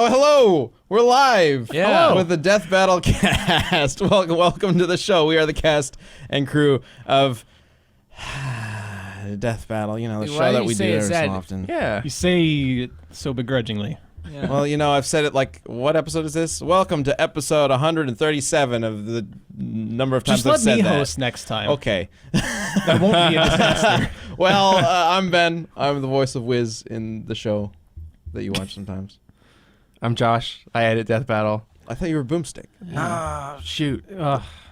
Oh, hello! We're live Yeah. with the Death Battle cast. Welcome to the show. We are the cast and crew of Death Battle. You know, the show that we do every so often. Yeah. You say it so begrudgingly. Yeah. Well, you know, I've said it like, what episode is this? Welcome to episode 137 of the number of times Just I've said let me that. host next time. Okay. That won't be a disaster. Well, I'm Ben. I'm the voice of Wiz in the show that you watch sometimes. I'm Josh. I edit Death Battle. I thought you were Boomstick. Ah, shoot.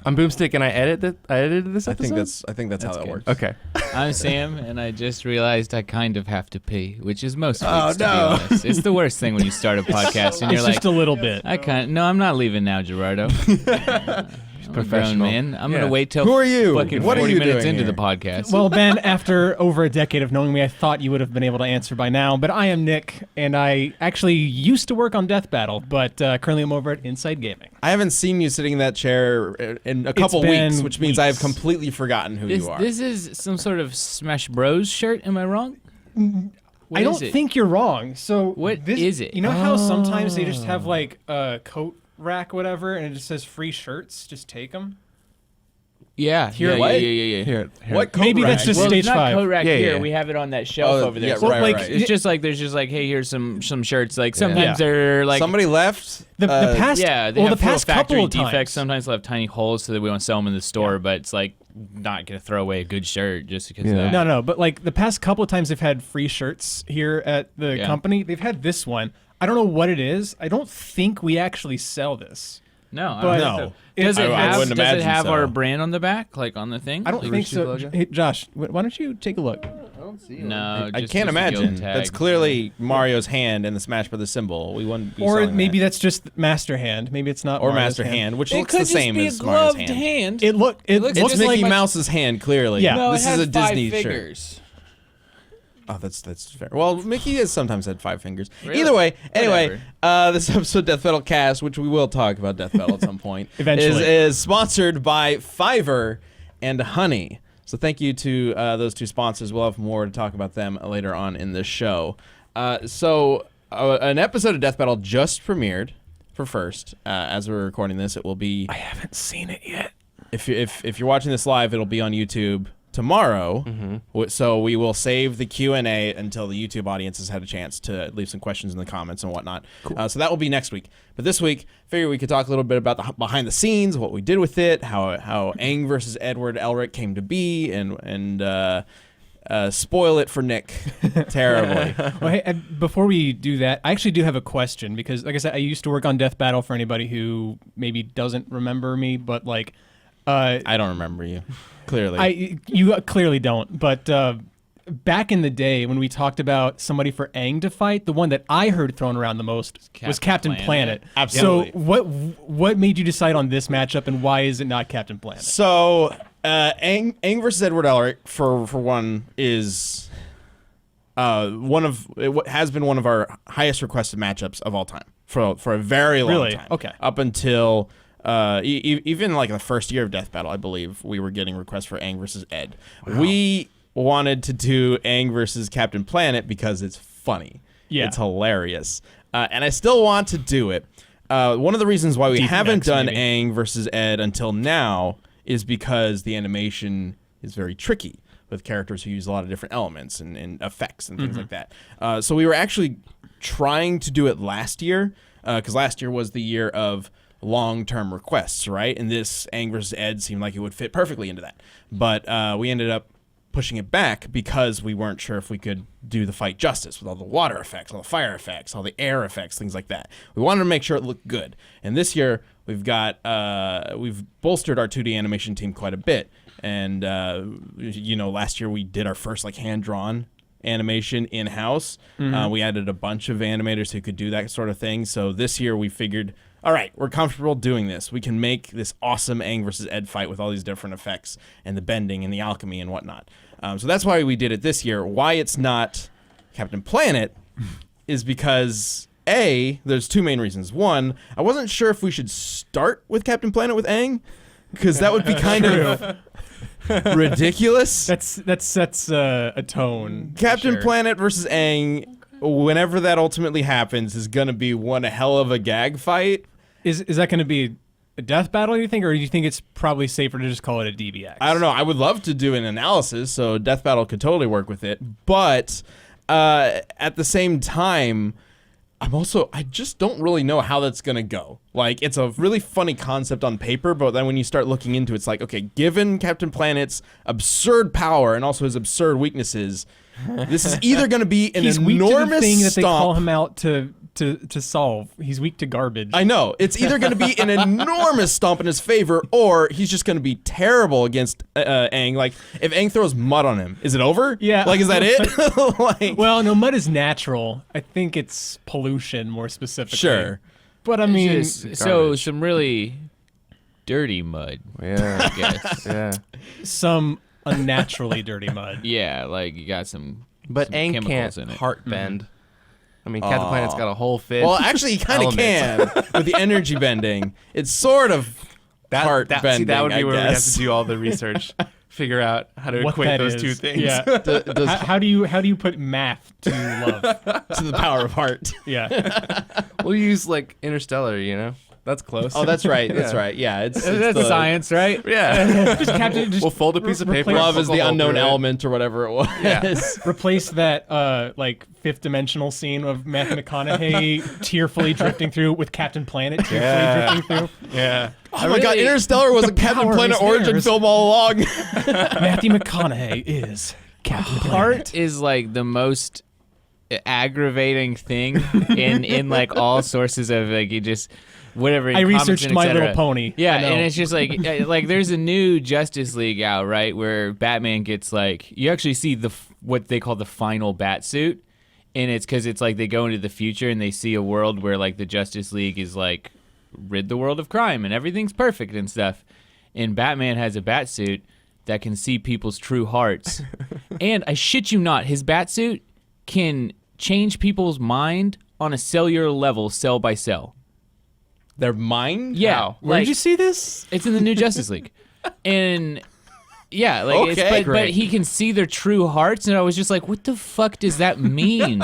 I'm Boomstick and I edited this episode? I think that's how that good. works. Okay. I'm Sam, and I just realized I kind of have to pee, which is most weeks, Oh, to no. be honest. It's the worst thing when you start a podcast and you're It's like, just a little bit. No, I'm not leaving now, Gerardo. I'm a grown professional. man. I'm Yeah. going to wait till Who are you? fucking What are 40 you minutes doing into here? the podcast. Well, Ben, after over a decade of knowing me, I thought you would have been able to answer by now. But I am Nick, and I actually used to work on Death Battle, but currently I'm over at Inside Gaming. I haven't seen you sitting in that chair in a couple been weeks, which means I have weeks. completely forgotten who you are. This is some sort of Smash Bros shirt, am I wrong? What I is don't it? think you're wrong. So What this, is it? You know how sometimes they just have like a coat rack, whatever, and it just says free shirts. Just take them. Yeah. Here, yeah, what? yeah. Here. What coat Maybe that's rack? just Well, stage it's not 5. coat rack Yeah, here. yeah. We have it on that shelf over there. Yeah, So right, like, right. it's just like there's just like, hey, here's some shirts. Like sometimes they're like Somebody left. The past, yeah, they well, have the past full factory couple of defects. times. Sometimes they'll have tiny holes so that we don't sell them in the store. But it's like not gonna throw away a good shirt just because Yeah. of that. No, but like the past couple of times they've had free shirts here at the Yeah. company, they've had this one. I don't know what it is. I don't think we actually sell this. No, I But don't think No. so. Does it I have? wouldn't Does it imagine have so. our brand on the back, like on the thing? I don't The think Rooster so. logo? Hey, Josh, why don't you take a look? No, I just can't the imagine. guild tag. That's clearly Mario's hand and the Smash Brothers symbol. We wouldn't be Or selling maybe that. that's just Master Hand. Maybe it's not Or Mario's Master Hand, which It looks could the just same be as a Mario's gloved hand. hand. It looks It's just Mickey like- Mouse's hand, clearly. Yeah. No, this it has is a 5 Disney shirt. fingers. Oh, that's fair. Well, Mickey has sometimes had 5 fingers. Really? Either way, anyway, Whatever. this episode of Death Battle Cast, which we will talk about Death Battle at some point, Eventually. is sponsored by Fiverr and Honey. So thank you to those two sponsors. We'll have more to talk about them later on in the show. An episode of Death Battle just premiered for first. As we're recording this, it will be. I haven't seen it yet. If you're watching this live, it'll be on YouTube tomorrow. So we will save the Q&A until the YouTube audience has had a chance to leave some questions in the comments and whatnot. Cool. So that will be next week. But this week, figure we could talk a little bit about the behind the scenes, what we did with it, how Aang versus Edward Elric came to be, and spoil it for Nick terribly. Well, hey, before we do that, I actually do have a question because, like I said, I used to work on Death Battle for anybody who maybe doesn't remember me, but like, I don't remember you, clearly. You clearly don't. But back in the day when we talked about somebody for Aang to fight, the one that I heard thrown around the most was Captain Captain Planet. Absolutely. So what made you decide on this matchup, and why is it not Captain Planet? So, Aang versus Edward Elric, for one, is has been one of our highest requested matchups of all time for a very long Really? time. Okay. Up until even like the first year of Death Battle, I believe we were getting requests for Aang versus Ed. Wow. We wanted to do Aang versus Captain Planet because it's funny. Yeah. It's hilarious, and I still want to do it. One of the reasons why we Deep haven't Max, done maybe. Aang versus Ed until now is because the animation is very tricky with characters who use a lot of different elements and effects and things like that. So we were actually trying to do it last year, because last year was the year of long-term requests, right? And this Aang versus Ed seemed like it would fit perfectly into that. But we ended up pushing it back because we weren't sure if we could do the fight justice with all the water effects, all the fire effects, all the air effects, things like that. We wanted to make sure it looked good. And this year we've got we've bolstered our 2D animation team quite a bit. And last year we did our first like hand-drawn animation in-house. We added a bunch of animators who could do that sort of thing. So this year we figured, all right, we're comfortable doing this. We can make this awesome Aang versus Ed fight with all these different effects and the bending and the alchemy and whatnot. So that's why we did it this year. Why it's not Captain Planet is because, A, there's two main reasons. One, I wasn't sure if we should start with Captain Planet with Aang, because that would be kind of ridiculous. That sets a tone. Captain Sure. Planet versus Aang whenever that ultimately happens, is going to be one hell of a gag fight. Is that going to be a death battle, you think, or do you think it's probably safer to just call it a DBX? I don't know. I would love to do an analysis, so death battle could totally work with it. But at the same time, I just don't really know how that's going to go. Like, it's a really funny concept on paper, but then when you start looking into it, it's like, okay, given Captain Planet's absurd power and also his absurd weaknesses, this is either going to be an He's enormous weak to the thing that they call stomp. him out to solve. He's weak to garbage. I know. It's either going to be an enormous stomp in his favor, or he's just going to be terrible against Aang. Like, if Aang throws mud on him, is it over? Yeah. Like, is that it? Like, Well, no, mud is natural. I think it's pollution more specifically. sure. But I mean, Just- so some really dirty mud. Yeah. I guess. Yeah. some unnaturally dirty mud. Yeah, like you got some. But some Aang chemicals can't in it. heart bend. I mean, Captain Planet's got a whole fit. Well, actually, he kind of can with the energy bending. It's sort of heart bending. See, that would be I where we have guess. to do all the research, figure out how to What equate that those is. two things. Yeah. how do you put math to love? to the power of heart. Yeah. We'll use like Interstellar, you know? That's close. Oh, that's right. That's right. Yeah, it's That's the, science, right? Yeah. Just Captain. Just We'll fold a piece of paper. replace- Love is the focal unknown through it. element or whatever it was. Yeah. Replace that like fifth dimensional scene of Matthew McConaughey tearfully drifting through with Captain Planet tearfully drifting through. Yeah. Oh my God, Interstellar was a Captain power Planet is origin theirs. film all along. Matthew McConaughey is Captain Planet. Heart is like the most aggravating thing in like all sources of like you just whatever. I comics researched and My et cetera. Little Pony. Yeah, I know. and it's just like there's a new Justice League out, right, where Batman gets like you actually see what they call the final bat suit, and it's because it's like they go into the future and they see a world where like the Justice League is like rid the world of crime and everything's perfect and stuff, and Batman has a bat suit that can see people's true hearts, and I shit you not, his bat suit can change people's mind on a cellular level, cell by cell. Their mind? Yeah, How? Where like, did you see this? it's in the new Justice League, and yeah, like Okay, but great. he can see their true hearts, and I was just like, what the fuck does that mean,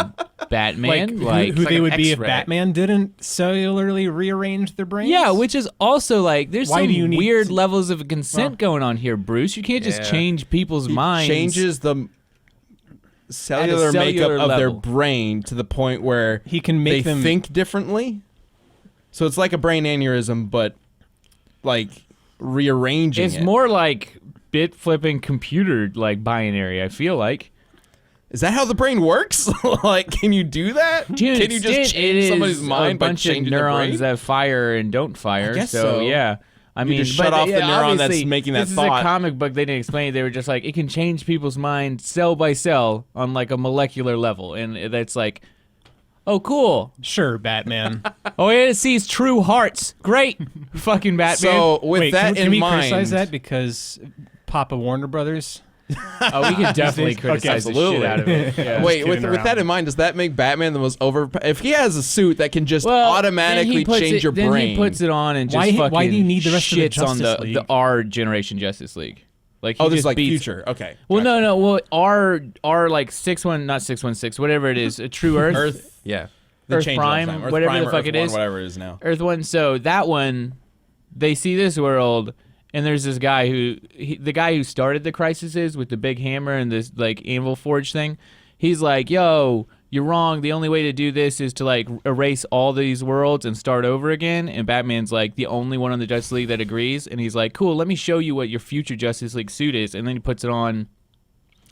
Batman? Like, who like they an would be if X-ray. Batman didn't cellularly rearrange their brains? yeah, which is also like there's Why some do you need weird to- levels of consent going on here, Bruce. You can't just Yeah. change people's He minds. changes the cellular makeup cellular of their level. brain to the point where he can make they them think differently. So it's like a brain aneurysm, but like rearranging It's it. more like bit flipping computer like binary. I feel like. Is that how the brain works? Like, can you do that? To an Can you just extent, change it somebody's is mind a by bunch of changing the neurons brain? that fire and don't fire. guess so so. yeah. I You mean, just shut but, off the yeah, neuron that's obviously, making that this thought. is a comic book. They didn't explain it. They were just like, it can change people's mind cell by cell on like a molecular level, and that's like, oh, cool. Sure, Batman. Oh, it sees true hearts. Great, fucking Batman. So with Wait, that can in we mind, criticize that because Papa Warner Brothers? oh, we could definitely Okay, criticize the absolutely. shit out of it. Yeah. wait, with kidding that around. in mind, does that make Batman the most over? If he has a suit that can just Well, automatically then he puts change it- your then brain, he puts it on and just Why- fucking why do you need the rest of the shits on Justice the League? our generation Justice League? Like he oh, this is just like beats, future. Okay. Well, gotcha. no. Well, our like 616, whatever it is, a True Earth, Earth, Yeah. the Earth change Prime, all the time. Earth whatever Prime the or fuck Earth it 1, is. whatever it is now. Earth One. So that one, they see this world, and there's this guy the guy who started the crises with the big hammer and this like anvil forge thing. He's like, yo, you're wrong. The only way to do this is to like erase all these worlds and start over again. And Batman's like the only one on the Justice League that agrees. And he's like, cool, let me show you what your future Justice League suit is. And then he puts it on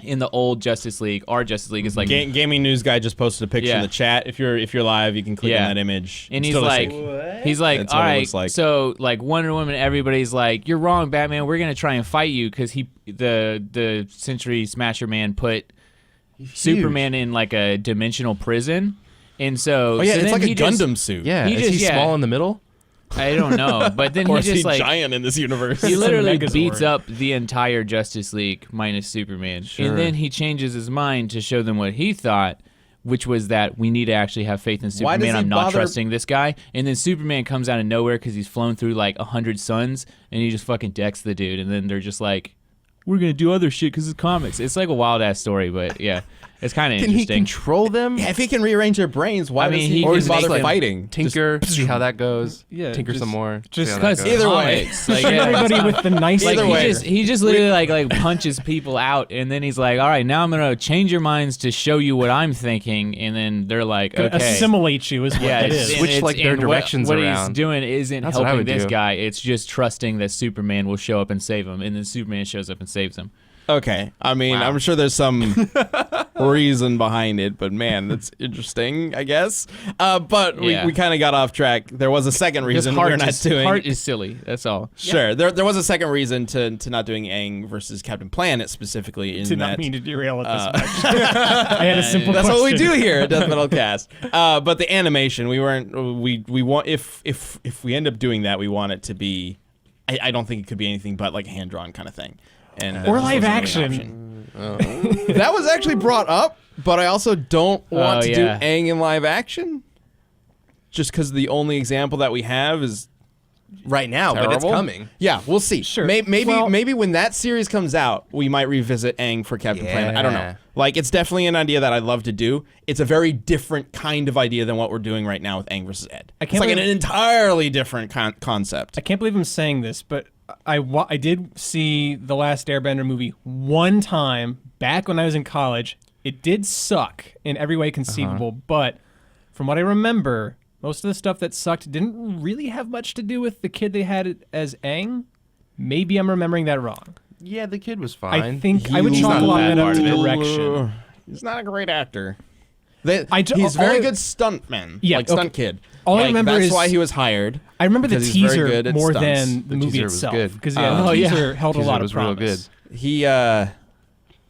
in the old Justice League. Our Justice League is like, Gaming News Guy just posted a picture Yeah. in the chat. If you're live, you can click Yeah. on that image. and It's he's totally like, sick. he's like, That's all what it right, looks like. so like Wonder Woman, everybody's like, you're wrong, Batman. We're gonna try and fight you because the Century Smasher Man put Superman in like a dimensional prison, and so oh yeah, so it's then like a he just- Gundam suit. Yeah. He Is just- he yeah. small in the middle? I don't know, but then Or he is he just like giant in this universe? he literally Megazord. beats up the entire Justice League minus Superman, Sure. and then he changes his mind to show them what he thought, which was that we need to actually have faith in Why does Superman. he I'm not bother- trusting this guy. And then Superman comes out of nowhere because he's flown through like 100 suns, and he just fucking decks the dude. And then they're just like, we're gonna do other shit because it's comics. It's like a wild ass story, but yeah. It's kind of Can he interesting. control them? Yeah, if he can rearrange their brains, why does he or even just bother like fighting? Tinker, see how that goes. Yeah, Tinker some more. just see how that Because goes. Either way. comics, like, shoot yeah, everybody with the nice. like Either way. he just literally like punches people out, and then he's like, all right, now I'm gonna change your minds to show you what I'm thinking, and then they're like, Gonna okay. assimilate you is what Yeah, it it's- is. Switch, and like, their and directions what around. he's doing isn't That's what I helping would this do. guy. It's just trusting that Superman will show up and save him, and then Superman shows up and saves him. Okay, I mean, Wow. I'm sure there's some reason behind it, but man, that's interesting, I guess. But Yeah. we kind of got off track. There was a second Because reason we're not doing. Heart is silly. That's all. Sure, there was a second reason to not doing Aang versus Captain Planet specifically. In Did that, not mean to derail it this much. I had a simple That's question. what we do here at Death Metal Cast. But the animation, we weren't. We want if we end up doing that, we want it to be. I don't think it could be anything but like a hand drawn kind of thing, and that Or just live wasn't really an action. option. That was actually brought up, but I also don't want to do yeah. Aang in live action, just because the only example that we have is Right now, but it's terrible. coming. Yeah, we'll see. Sure. Maybe Well- maybe when that series comes out, we might revisit Aang for Captain Planet. I don't know. Yeah. Like, it's definitely an idea that I'd love to do. It's a very different kind of idea than what we're doing right now with Aang versus Ed. I It's can't like an believe- entirely different concept. I can't believe I'm saying this, but I did see the last Airbender movie one time back when I was in college. It did suck in every way conceivable, but from what I remember, most of the stuff that sucked didn't really have much to do with the kid they had as Aang. Maybe I'm remembering that wrong. Yeah, the kid was fine. I think I would He's chalk not a a lot bad of that up part to of it. direction. He's not a great actor. all He's very I- good stuntman. Yeah, like okay. stunt kid. All I Like, remember that's is why he was hired. I remember the because he's very teaser good at more stunts. than the The movie teaser was itself good. because Oh, the yeah. teaser held a Teaser lot of was real promise. good. He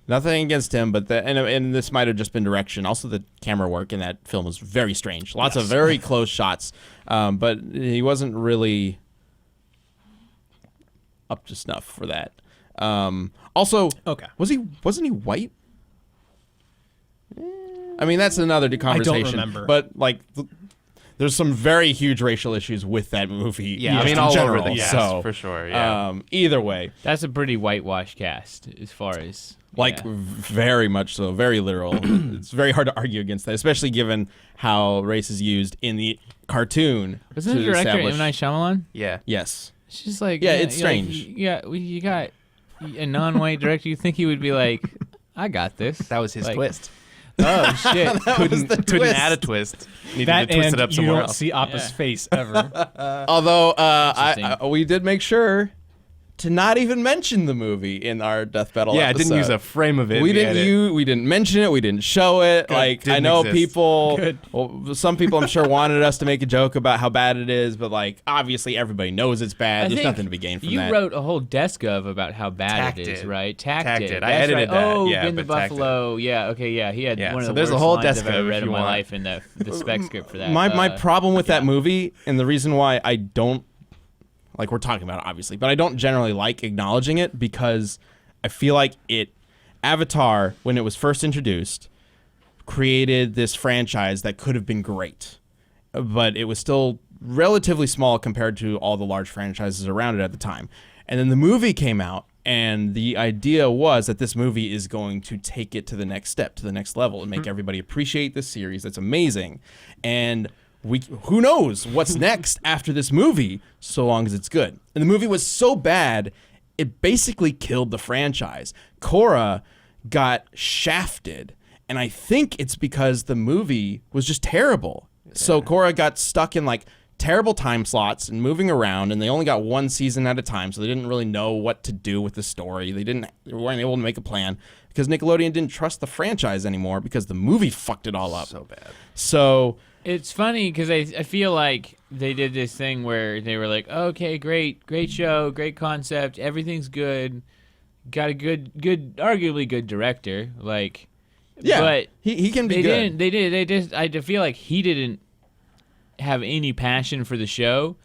nothing against him, but and this might have just been direction. Also, the camera work in that film was very strange. Lots of very close shots, but he wasn't really up to snuff for that. Also, Okay. wasn't he white? I mean, that's another conversation. remember. But like, there's some very huge racial issues with that movie. Yeah, I just mean, in all general, over the cast, so, for sure, yeah. Either way, That's a pretty whitewashed cast as far as like yeah. very much so, very literal. It's very hard to argue against that, especially given how race is used in the cartoon. Wasn't the to director establish- M. Night Shyamalan? Yeah. Yes. It's just like Yeah, it's you're like, strange. you got a non-white director. You think he would be like, I got this. That was his Like, twist. Oh shit! Couldn't add a twist. Needed That to twist and it up you somewhere don't else. see Appa's Yeah. face ever. Although Interesting. we did make sure to not even mention the movie in our Death Battle. Yeah, I didn't use episode. a frame of it. We in the didn't edit. we didn't mention it. We didn't show it. Like, I Didn't know exist. people. Good. Well, some people I'm sure wanted us to make a joke about how bad it is, but like obviously everybody knows it's bad. I There's think nothing to be gained from you that. wrote a whole desk of about how bad Tacked it is, it. right? Tacked Tacked it. it. I That's edited right. that, Oh, yeah, Ben the but tacked Buffalo. Yeah. Okay. Yeah. He had Yeah, one of so the there's a worst whole lines desk I've of ever it read if in you my want. life in the spec script for that. My problem with that movie, and the reason why I don't like we're talking about it obviously, but I don't generally like acknowledging it because I feel like Avatar, when it was first introduced, created this franchise that could have been great, but it was still relatively small compared to all the large franchises around it at the time. And then the movie came out, and the idea was that this movie is going to take it to the next step, to the next level, and make everybody appreciate this series. That's amazing. And who knows what's next after this movie, so long as it's good. And the movie was so bad, it basically killed the franchise. Korra got shafted, and I think it's because the movie was just terrible. So Korra got stuck in like terrible time slots and moving around, and they only got one season at a time, so they didn't really know what to do with the story. They weren't able to make a plan because Nickelodeon didn't trust the franchise anymore because the movie fucked it all up. So bad. So It's funny because I feel like they did this thing where they were like, okay, great show, great concept, everything's good, got a good, arguably good director, like, yeah, but he can be they good. didn't, they just, I feel like he didn't have any passion for the show,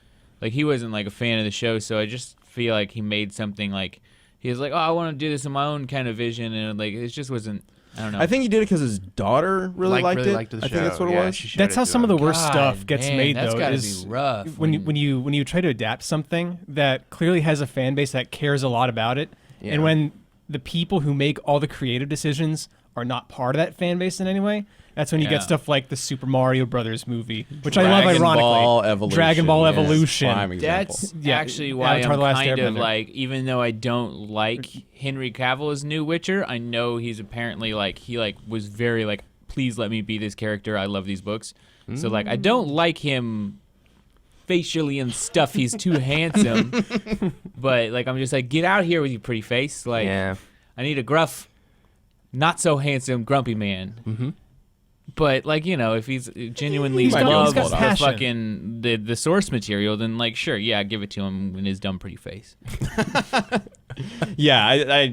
like he wasn't like a fan of the show, so I just feel like he made something like, he was like, oh, I want to do this in my own kind of vision, and like, it just wasn't, I don't know. I think he did it because his daughter really liked it. liked the I show. think that's what it Yeah, was. she showed That's it how to some of the him. worst God, stuff gets man, made, that's though. gotta Is be rough when you try to adapt something that clearly has a fan base that cares a lot about it, Yeah. and when the people who make all the creative decisions are not part of that fan base in any way. That's when you Yeah. get stuff like the Super Mario Brothers movie, which I Dragon love ironically. Ball Evolution. Dragon Ball is Evolution. prime example. That's Yeah, actually why Avatar: I'm The Last kind of Airbender. like, even though I don't like Henry Cavill as new Witcher, I know he's apparently like he like was very like, please let me be this character. I love these books. So like I don't like him facially and stuff. He's too handsome. But like I'm just like, get out here with your pretty face. Like Yeah. I need a gruff, not so handsome, grumpy man. Mm-hmm. But like, you know, if he's genuinely He's got- loves he's got the passion. fucking the source material, then like sure, yeah, give it to him in his dumb pretty face. Yeah,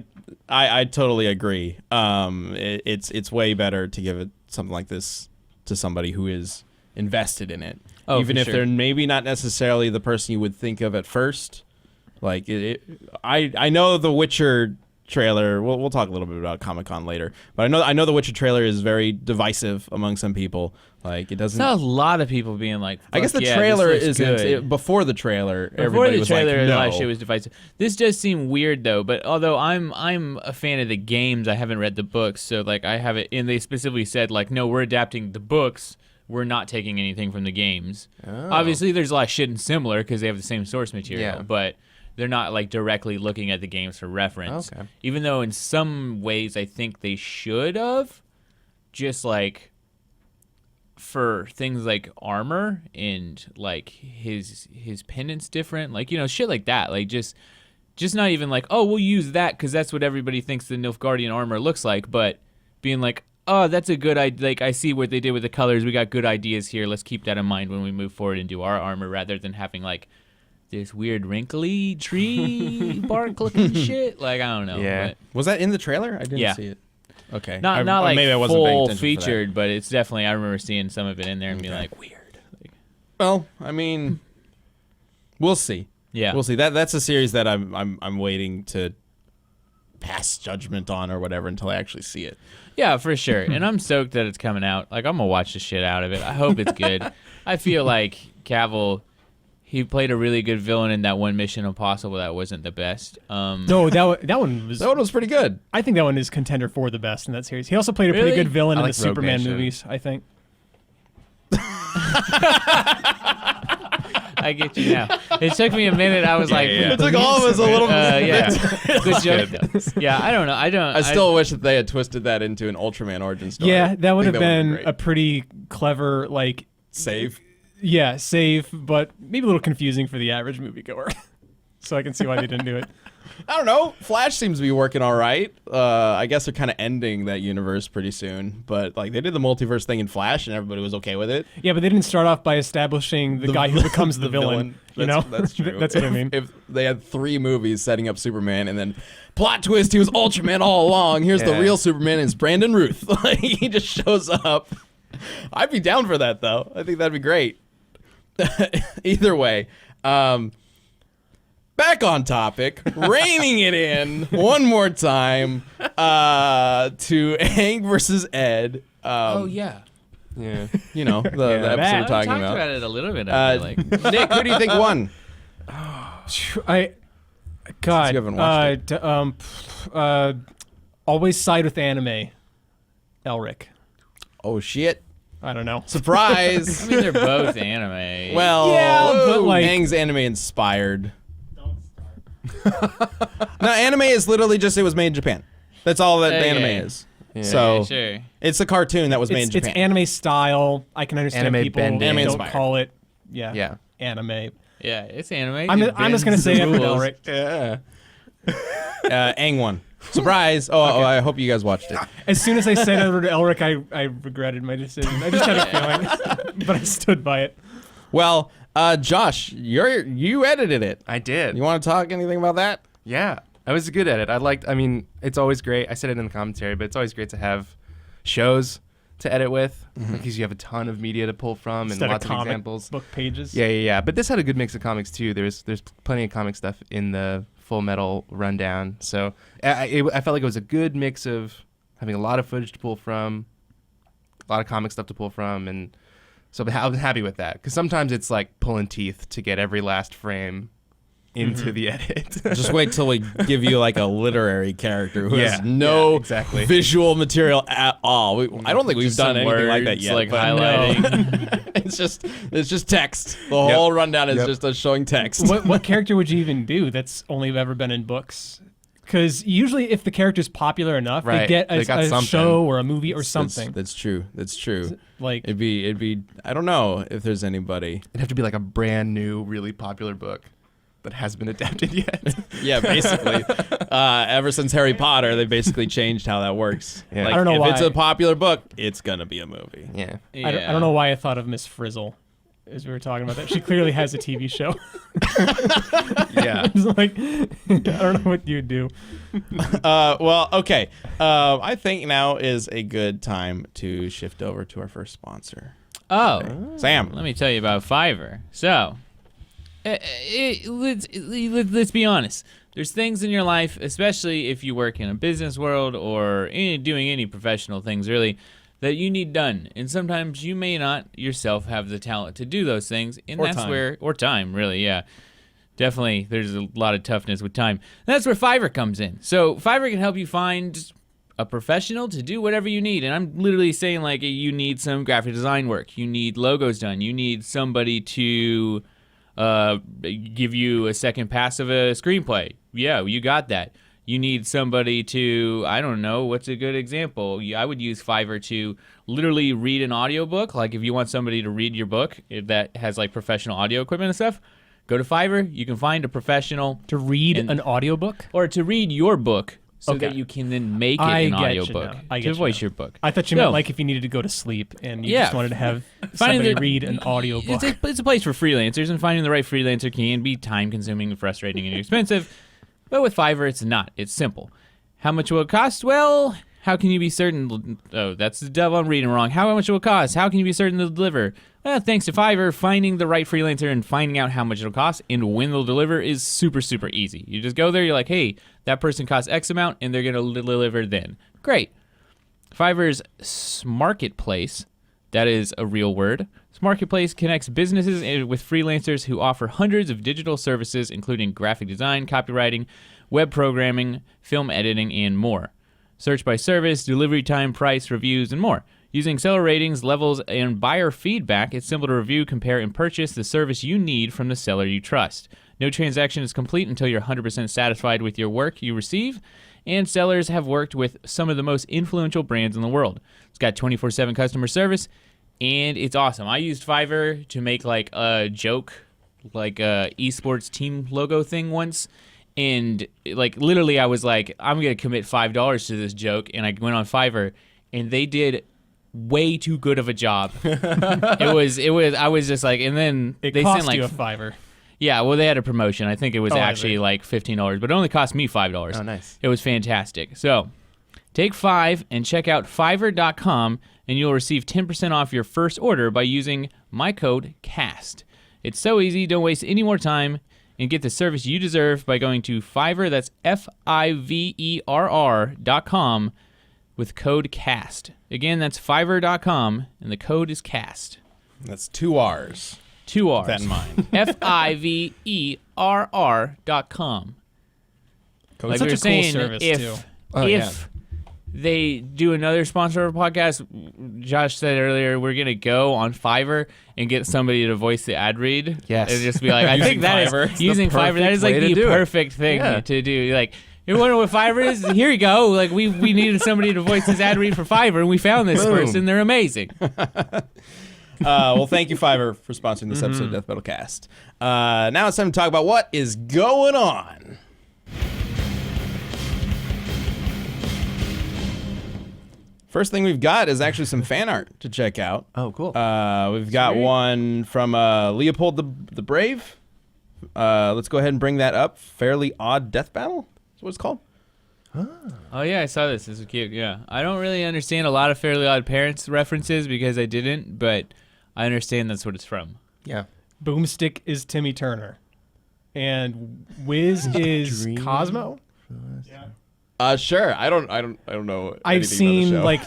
I totally agree. It's way better to give it something like this to somebody who is invested in it, Oh, even for if sure. they're maybe not necessarily the person you would think of at first. Like I know the Witcher trailer. We'll talk a little bit about Comic-Con later, but I know the Witcher trailer is very divisive among some people. Like it doesn't. Saw a lot of people being like, I guess "Fuck the yeah, trailer this looks isn't good." before the trailer. Before Everybody the was trailer, like, a lot of no. shit was divisive. This does seem weird though, but although I'm a fan of the games, I haven't read the books, so like I have it, and they specifically said like, no, we're adapting the books. We're not taking anything from the games. Oh. Obviously, there's a lot of shit in similar because they have the same source material, Yeah. but they're not like directly looking at the games for reference. Okay. Even though in some ways I think they should have, just like for things like armor and like his pendant's different, like you know shit like that, like just not even like, oh, we'll use that because that's what everybody thinks the Nilfgaardian armor looks like, but being like, oh, that's a good idea. Like I see what they did with the colors. We got good ideas here. Let's keep that in mind when we move forward and do our armor, rather than having like this weird wrinkly tree bark looking shit. Like I don't know. Yeah. But Was that in the trailer? I didn't Yeah. see it. Okay. not or like maybe I wasn't paying full attention for that. featured, but it's definitely. I remember seeing some of it in there and being like, weird. Like, Well, I mean, we'll see. yeah. We'll see. That's a series that I'm waiting to pass judgment on or whatever until I actually see it. Yeah, for sure. And I'm stoked that it's coming out. Like, I'm going to watch the shit out of it. I hope it's good. I feel like Cavill, he played a really good villain in that one Mission Impossible that wasn't the best. No, that one was. That one was pretty good. I think that one is contender for the best in that series. He also played a pretty Really? good villain I in like the Rogue Superman Nation. movies, I think. I get you now. It took me a minute. I was like, It took all of us a little yeah. Good joke. though. Yeah, I don't know. I still wish that they had twisted that into an Ultraman origin story. Yeah, that would I have think been would've a great. pretty clever, like, Save. yeah, safe, but maybe a little confusing for the average moviegoer. So I can see why they didn't do it. I don't know. Flash seems to be working all right. I guess they're kind of ending that universe pretty soon. But like they did the multiverse thing in Flash, and everybody was okay with it. Yeah, but they didn't start off by establishing the guy who becomes the villain. You know, That's true. That's what I mean. If they had 3 movies setting up Superman, and then plot twist, he was Ultraman all along. Here's the Yeah. real Superman, and it's Brandon Ruth. Like he just shows up. I'd be down for that though. I think that'd be great. Either way. Back on topic, reining it in one more time to Aang versus Ed. Oh, yeah. Yeah. You know, the episode that. we're I talking talked about. about it a little bit. I feel like. Nick, who do you think won? God, you haven't watched always side with anime. Elric. Oh, shit. I don't know. Surprise. I mean, they're both anime. Well, Yeah, but, like- Aang's anime inspired. No, anime is literally just it was made in Japan. That's all that the Okay. anime is. Yeah. So sure. it's a cartoon that was made in It's Japan. anime style. I can understand Anime people bending. Anime don't inspired. call it. Yeah. Yeah. Anime. Yeah, it's anime. I'm It just gonna bends say the it for rules. Elric. Yeah. Aang won. Surprise! Oh, I hope you guys watched it. As soon as I said over to Elric, I regretted my decision. I just had a feeling, but I stood by it. Well, Josh, you edited it. I did. You want to talk anything about that? Yeah, I was good at it. I mean, it's always great. I said it in the commentary, but it's always great to have shows to edit with because you have a ton of media to pull from and Instead lots of of comic examples. book pages. Yeah. But this had a good mix of comics too. There's plenty of comic stuff in the Full Metal rundown. So I felt like it was a good mix of having a lot of footage to pull from, a lot of comic stuff to pull from, and so I was happy with that because sometimes it's like pulling teeth to get every last frame into the edit. Just wait till we give you like a literary character who has no exactly. visual material at all. I don't think we've Just done some anything like that words, yet. like but highlighting. it's just text. The whole rundown is just us showing text. What character would you even do that's only ever been in books? Because usually, if the character's popular enough, they Right. get They got a something. show or a movie or something. That's true. That's true. Like, It'd be. I don't know if there's anybody. It'd have to be like a brand new, really popular book that hasn't been adapted yet. Yeah, basically. Ever since Harry Potter, they basically changed how that works. Yeah. Like, I don't know if it's why. a popular book, it's gonna be a movie. Yeah. I don't know why I thought of Miss Frizzle as we were talking about that. She clearly has a TV show. Yeah. It's like, I don't know what you'd do. Well, okay. I think now is a good time to shift over to our first sponsor. Oh, Sam. let me tell you about Fiverr. So, let's be honest. There's things in your life, especially if you work in a business world or doing any professional things, really, that you need done. And sometimes you may not yourself have the talent to do those things. And Or that's time. or time, really, yeah. Definitely, there's a lot of toughness with time. And that's where Fiverr comes in. So Fiverr can help you find a professional to do whatever you need. And I'm literally saying, like, you need some graphic design work. You need logos done. You need somebody to give you a second pass of a screenplay. Yeah, you got that. You need somebody to, I don't know, what's a good example? I would use Fiverr to literally read an audiobook. Like, if you want somebody to read your book that has, like, professional audio equipment and stuff, go to Fiverr. You can find a professional To read an audiobook? or to read your book so Okay. that you can then make it I an get you audiobook now. I get to you voice now. your book. I thought you So- meant like if you needed to go to sleep and you Yeah. just wanted to have Finding somebody the- read an audiobook. It's a place for freelancers, and finding the right freelancer can be time-consuming and frustrating and expensive. But with Fiverr, it's not. It's simple. How much will it cost? Well, how can you be certain? Oh, that's the devil. I'm reading wrong. How much will it cost? How can you be certain to deliver? Well, thanks to Fiverr, finding the right freelancer and finding out how much it'll cost and when they'll deliver is super, super easy. You just go there, you're like, hey, that person costs X amount, and they're going to deliver then. Great. Fiverr's Marketplace, that is a real word. Marketplace connects businesses with freelancers who offer hundreds of digital services, including graphic design, copywriting, web programming, film editing, and more. Search by service, delivery time, price, reviews, and more. Using seller ratings, levels, and buyer feedback, it's simple to review, compare, and purchase the service you need from the seller you trust. No transaction is complete until you're 100% satisfied with your work you receive, and sellers have worked with some of the most influential brands in the world. It's got 24/7 customer service, and it's awesome. I used Fiverr to make like a joke, like a esports team logo thing once. And like literally I was like, I'm going to commit $5 to this joke. And I went on Fiverr and they did way too good of a job. I was just like, and then It they cost sent like, you a $5. yeah, well they had a promotion. I think it was Oh, I actually see. like $15, but it only cost me $5. Oh, nice. It was fantastic. So take 5 and check out Fiverr.com and you'll receive 10% off your first order by using my code CAST. It's so easy. Don't waste any more time and get the service you deserve by going to Fiverr, that's Fiverr.com with code CAST. Again, that's Fiverr.com and the code is CAST. That's 2 R's. 2 R's. Keep that in mind. Fiverr.com. Like Such we were a cool saying, service, if too. Oh, if they do another sponsor of a podcast, Josh said earlier, we're going to go on Fiverr and get somebody to voice the ad read. Yes. And just be like, I think that Fiverr. is It's using the Fiverr. That perfect is like way to the do it. perfect thing Yeah. to do. Like, you wonder what Fiverr is? Here you go. Like we needed somebody to voice this ad read for Fiverr, and we found this Boom. person. They're amazing. Well, thank you, Fiverr, for sponsoring this episode of Death Metal Cast. Now it's time to talk about what is going on. First thing we've got is actually some fan art to check out. Oh, cool. We've got one from Leopold the Brave. Let's go ahead and bring that up. Fairly Odd Death Battle is what it's called. Oh yeah, I saw this. This is cute. Yeah, I don't really understand a lot of Fairly Odd Parents references because I didn't, but I understand that's what it's from. Yeah. Boomstick is Timmy Turner. And Wiz is Dream. Cosmo? Sure. I don't know. I've anything about the seen show. like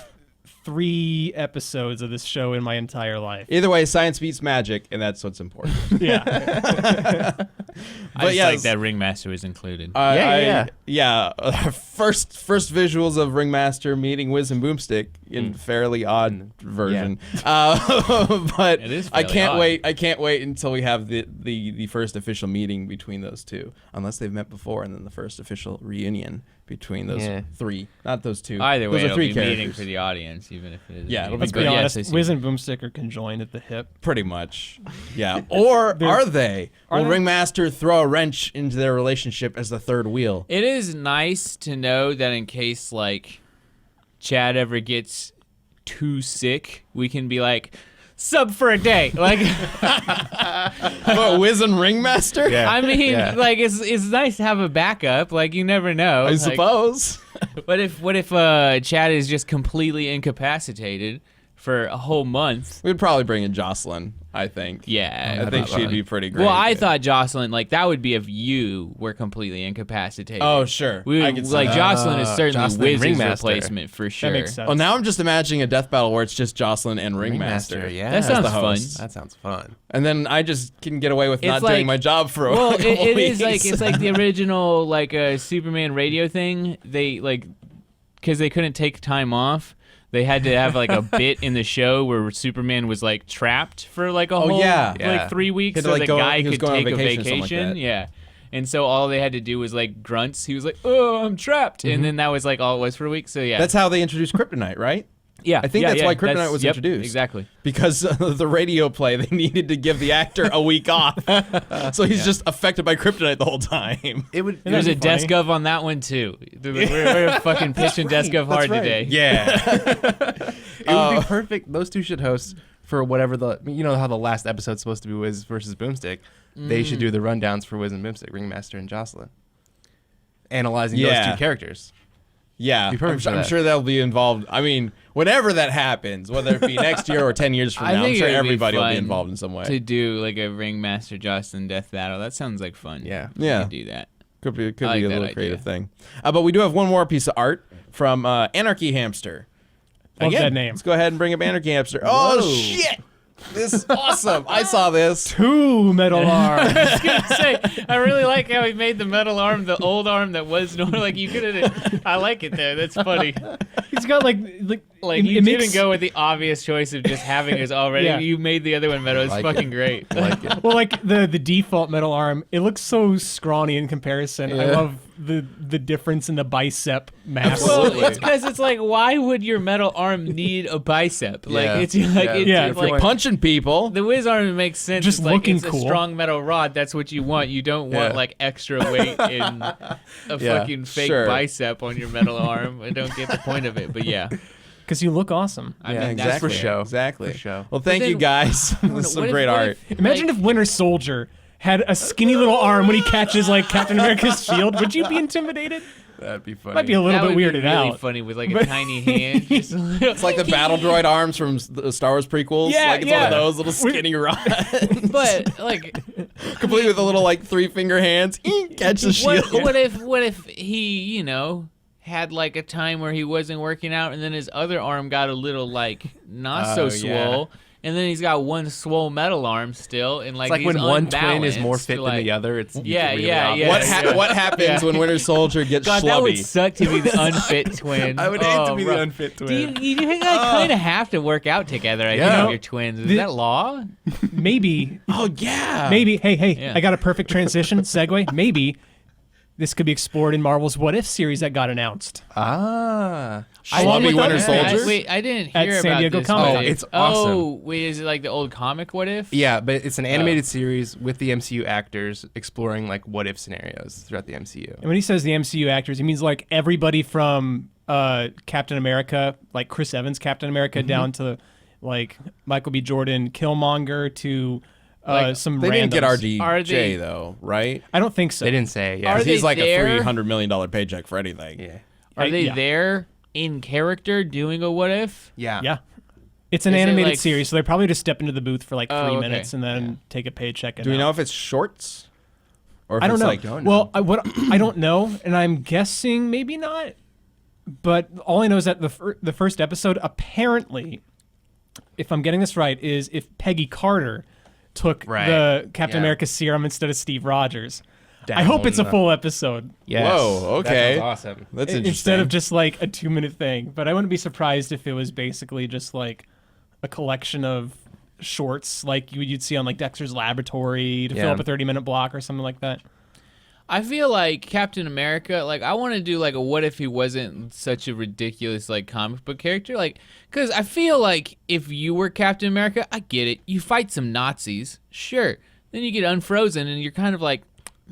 3 episodes of this show in my entire life. Either way, science beats magic, and that's what's important. Yeah. I just yes, like that Ringmaster was included. First visuals of Ringmaster meeting Wiz and Boomstick in fairly odd version. But It is I fairly can't odd. wait. I can't wait until we have the first official meeting between those two, unless they've met before, and then the first official reunion between those three, not those two. Either way, those are it'll three be characters. meeting for the audience, even if it is. Yeah, it'll be Let's good. be But yes, honest. I see. Wiz and Boomstick are conjoined at the hip. Pretty much, yeah. Or are they? Are Will they? Ringmaster throw a wrench into their relationship as the third wheel? It is nice to know that in case like Chad ever gets too sick, we can be like sub for a day. Like What, Wiz and Ringmaster? Yeah. I mean, Yeah. like it's nice to have a backup. Like you never know. I Like, suppose. what if Chad is just completely incapacitated for a whole month? We'd probably bring in Jocelyn, I think. Yeah, I think she'd be pretty great. Well, I thought Jocelyn, like that would be if you were completely incapacitated. Oh, sure. We I would, could see like that. Jocelyn is certainly Jocelyn Wiz's Ringmaster. replacement for sure. That makes sense. Oh, now I'm just imagining a death battle where it's just Jocelyn and Ringmaster. Yeah. That sounds the fun. host. That sounds fun. And then I just can get away with It's not like- doing my job for a Well, couple it weeks. is like it's like the original like Superman radio thing. They like because they couldn't take time off. They had to have like a bit in the show where Superman was like trapped for like a whole yeah. like Yeah. 3 weeks, He had to, so like, the go- guy he was could going on take a vacation or something like vacation. that. Yeah. And so all they had to do was like grunts. He was like, "Oh, I'm trapped," and then that was like all it was for a week. So yeah, That's how they introduced Kryptonite, right? yeah. I think yeah, that's yeah. why Kryptonite was yep, introduced. Exactly. Because the radio play, they needed to give the actor a week off. So he's just affected by Kryptonite the whole time. It would. There's a be funny. desk gov on that one too. We're fucking pitching desk gov hard today. Yeah. It would be perfect. Those two should host for whatever how the last episode's supposed to be Wiz versus Boomstick. They should do the rundowns for Wiz and Boomstick, Ringmaster and Jocelyn, analyzing those Yeah. two characters. Yeah, Be perfect for I'm that. sure they'll be involved. I mean, whenever that happens, whether it be next year or 10 years from I now, I'm think sure it would be everybody will be fun involved in some way. To do like a Ringmaster Jocelyn death battle. That sounds like fun. Yeah. Yeah. We could do that. Could be I like a that little idea. creative thing. But we do have one more piece of art from Anarchy Hamster. Love Again, that name. Let's go ahead and bring up Anarchy Hamster. Oh, Whoa. shit! This is awesome. I saw this. 2 metal arms. I was gonna say, I really like how he made the metal arm the old arm that was normal. Like you could have. I like it there. That's funny. He's got like Like it you makes- didn't go with the obvious choice of just having his already. Yeah. You made the other one metal. It's Like fucking it. great. I like it. Well, like the default metal arm, it looks so scrawny in comparison. I Yeah. love the difference in the bicep mass. Well, Absolutely. it's because it's like, why would your metal arm need a bicep? Like Yeah. it's like Yeah. it's Yeah. it's If like Punching people. the whiz arm makes sense. Just it's like looking it's cool. a strong metal rod. That's what you want. You don't want Yeah. like extra weight in a Yeah, fucking fake sure. bicep on your metal arm. I don't get the point of it, but yeah. Because you look awesome. I Yeah, mean, that's exactly. for show. Exactly. For show. Well, thank then- you guys. This is some what if- great what art. if- Imagine like- if Winter Soldier had a skinny little arm when he catches like Captain America's shield. Would you be intimidated? That'd be funny. Might be a little that bit would weirded be really out. funny with like a tiny hand. Just a little- It's like the battle droid arms from the Star Wars prequels. Yeah, like it's one of yeah. those little skinny rods. but like, Complete with the little like 3-finger hands. Catch the shield. what if he had like a time where he wasn't working out, and then his other arm got a little like not so Oh, swole, and then he's got one swole metal arm still, and like It's like he's when one twin is more unbalanced, fit like, than the other. It's Yeah, really yeah, obvious. yeah. What happens when Winter Soldier gets God, that would schlubby? suck to be the unfit twin. I would hate to Oh, be rough. the unfit twin. Do you kind of have to work out together? I think Yeah. if you're twins. Is The- that law? Maybe, Oh yeah. maybe. Hey, Yeah. I got a perfect transition segue. Maybe this could be explored in Marvel's What If series that got announced. Ah. Schlubby didn't- Winter Yeah. Soldier. Wait, I didn't At hear San about Diego this. Comic-Con. What If. It's awesome. Oh, wait, is it like the old comic What If? Yeah, but it's an animated series with the MCU actors exploring like what if scenarios throughout the MCU. And when he says the MCU actors, he means like everybody from Captain America, like Chris Evans' Captain America, down to like Michael B. Jordan, Killmonger, to Like, some They didn't get randoms. Are RDJ they- though, right? I don't think so. They didn't say. Yeah. Are 'Cause they he's like there? a $300 million paycheck for anything. yeah. Are they yeah. there in character doing a What If? Yeah. Yeah. It's an Is it animated like- series, so they probably just step into the booth for like 3 Oh, okay. minutes and then take a paycheck. And Do we out. know if it's shorts? Or if I don't it's know. like Well, I don't know, and I'm guessing maybe not. But all I know is that the first episode apparently, if I'm getting this right, is if Peggy Carter, took Right. the Captain Yeah. America serum instead of Steve Rogers. I hope it's a Down. full episode Yes. Whoa, okay. That sounds awesome. That's interesting. instead of just like a 2-minute thing. But I wouldn't be surprised if it was basically just like a collection of shorts like you'd see on like Dexter's Laboratory to fill Yeah. up a 30-minute block or something like that. I feel like Captain America, like I want to do like a what if he wasn't such a ridiculous like comic book character, like because I feel like if you were Captain America, I get it, you fight some Nazis, sure, then you get unfrozen and you're kind of like,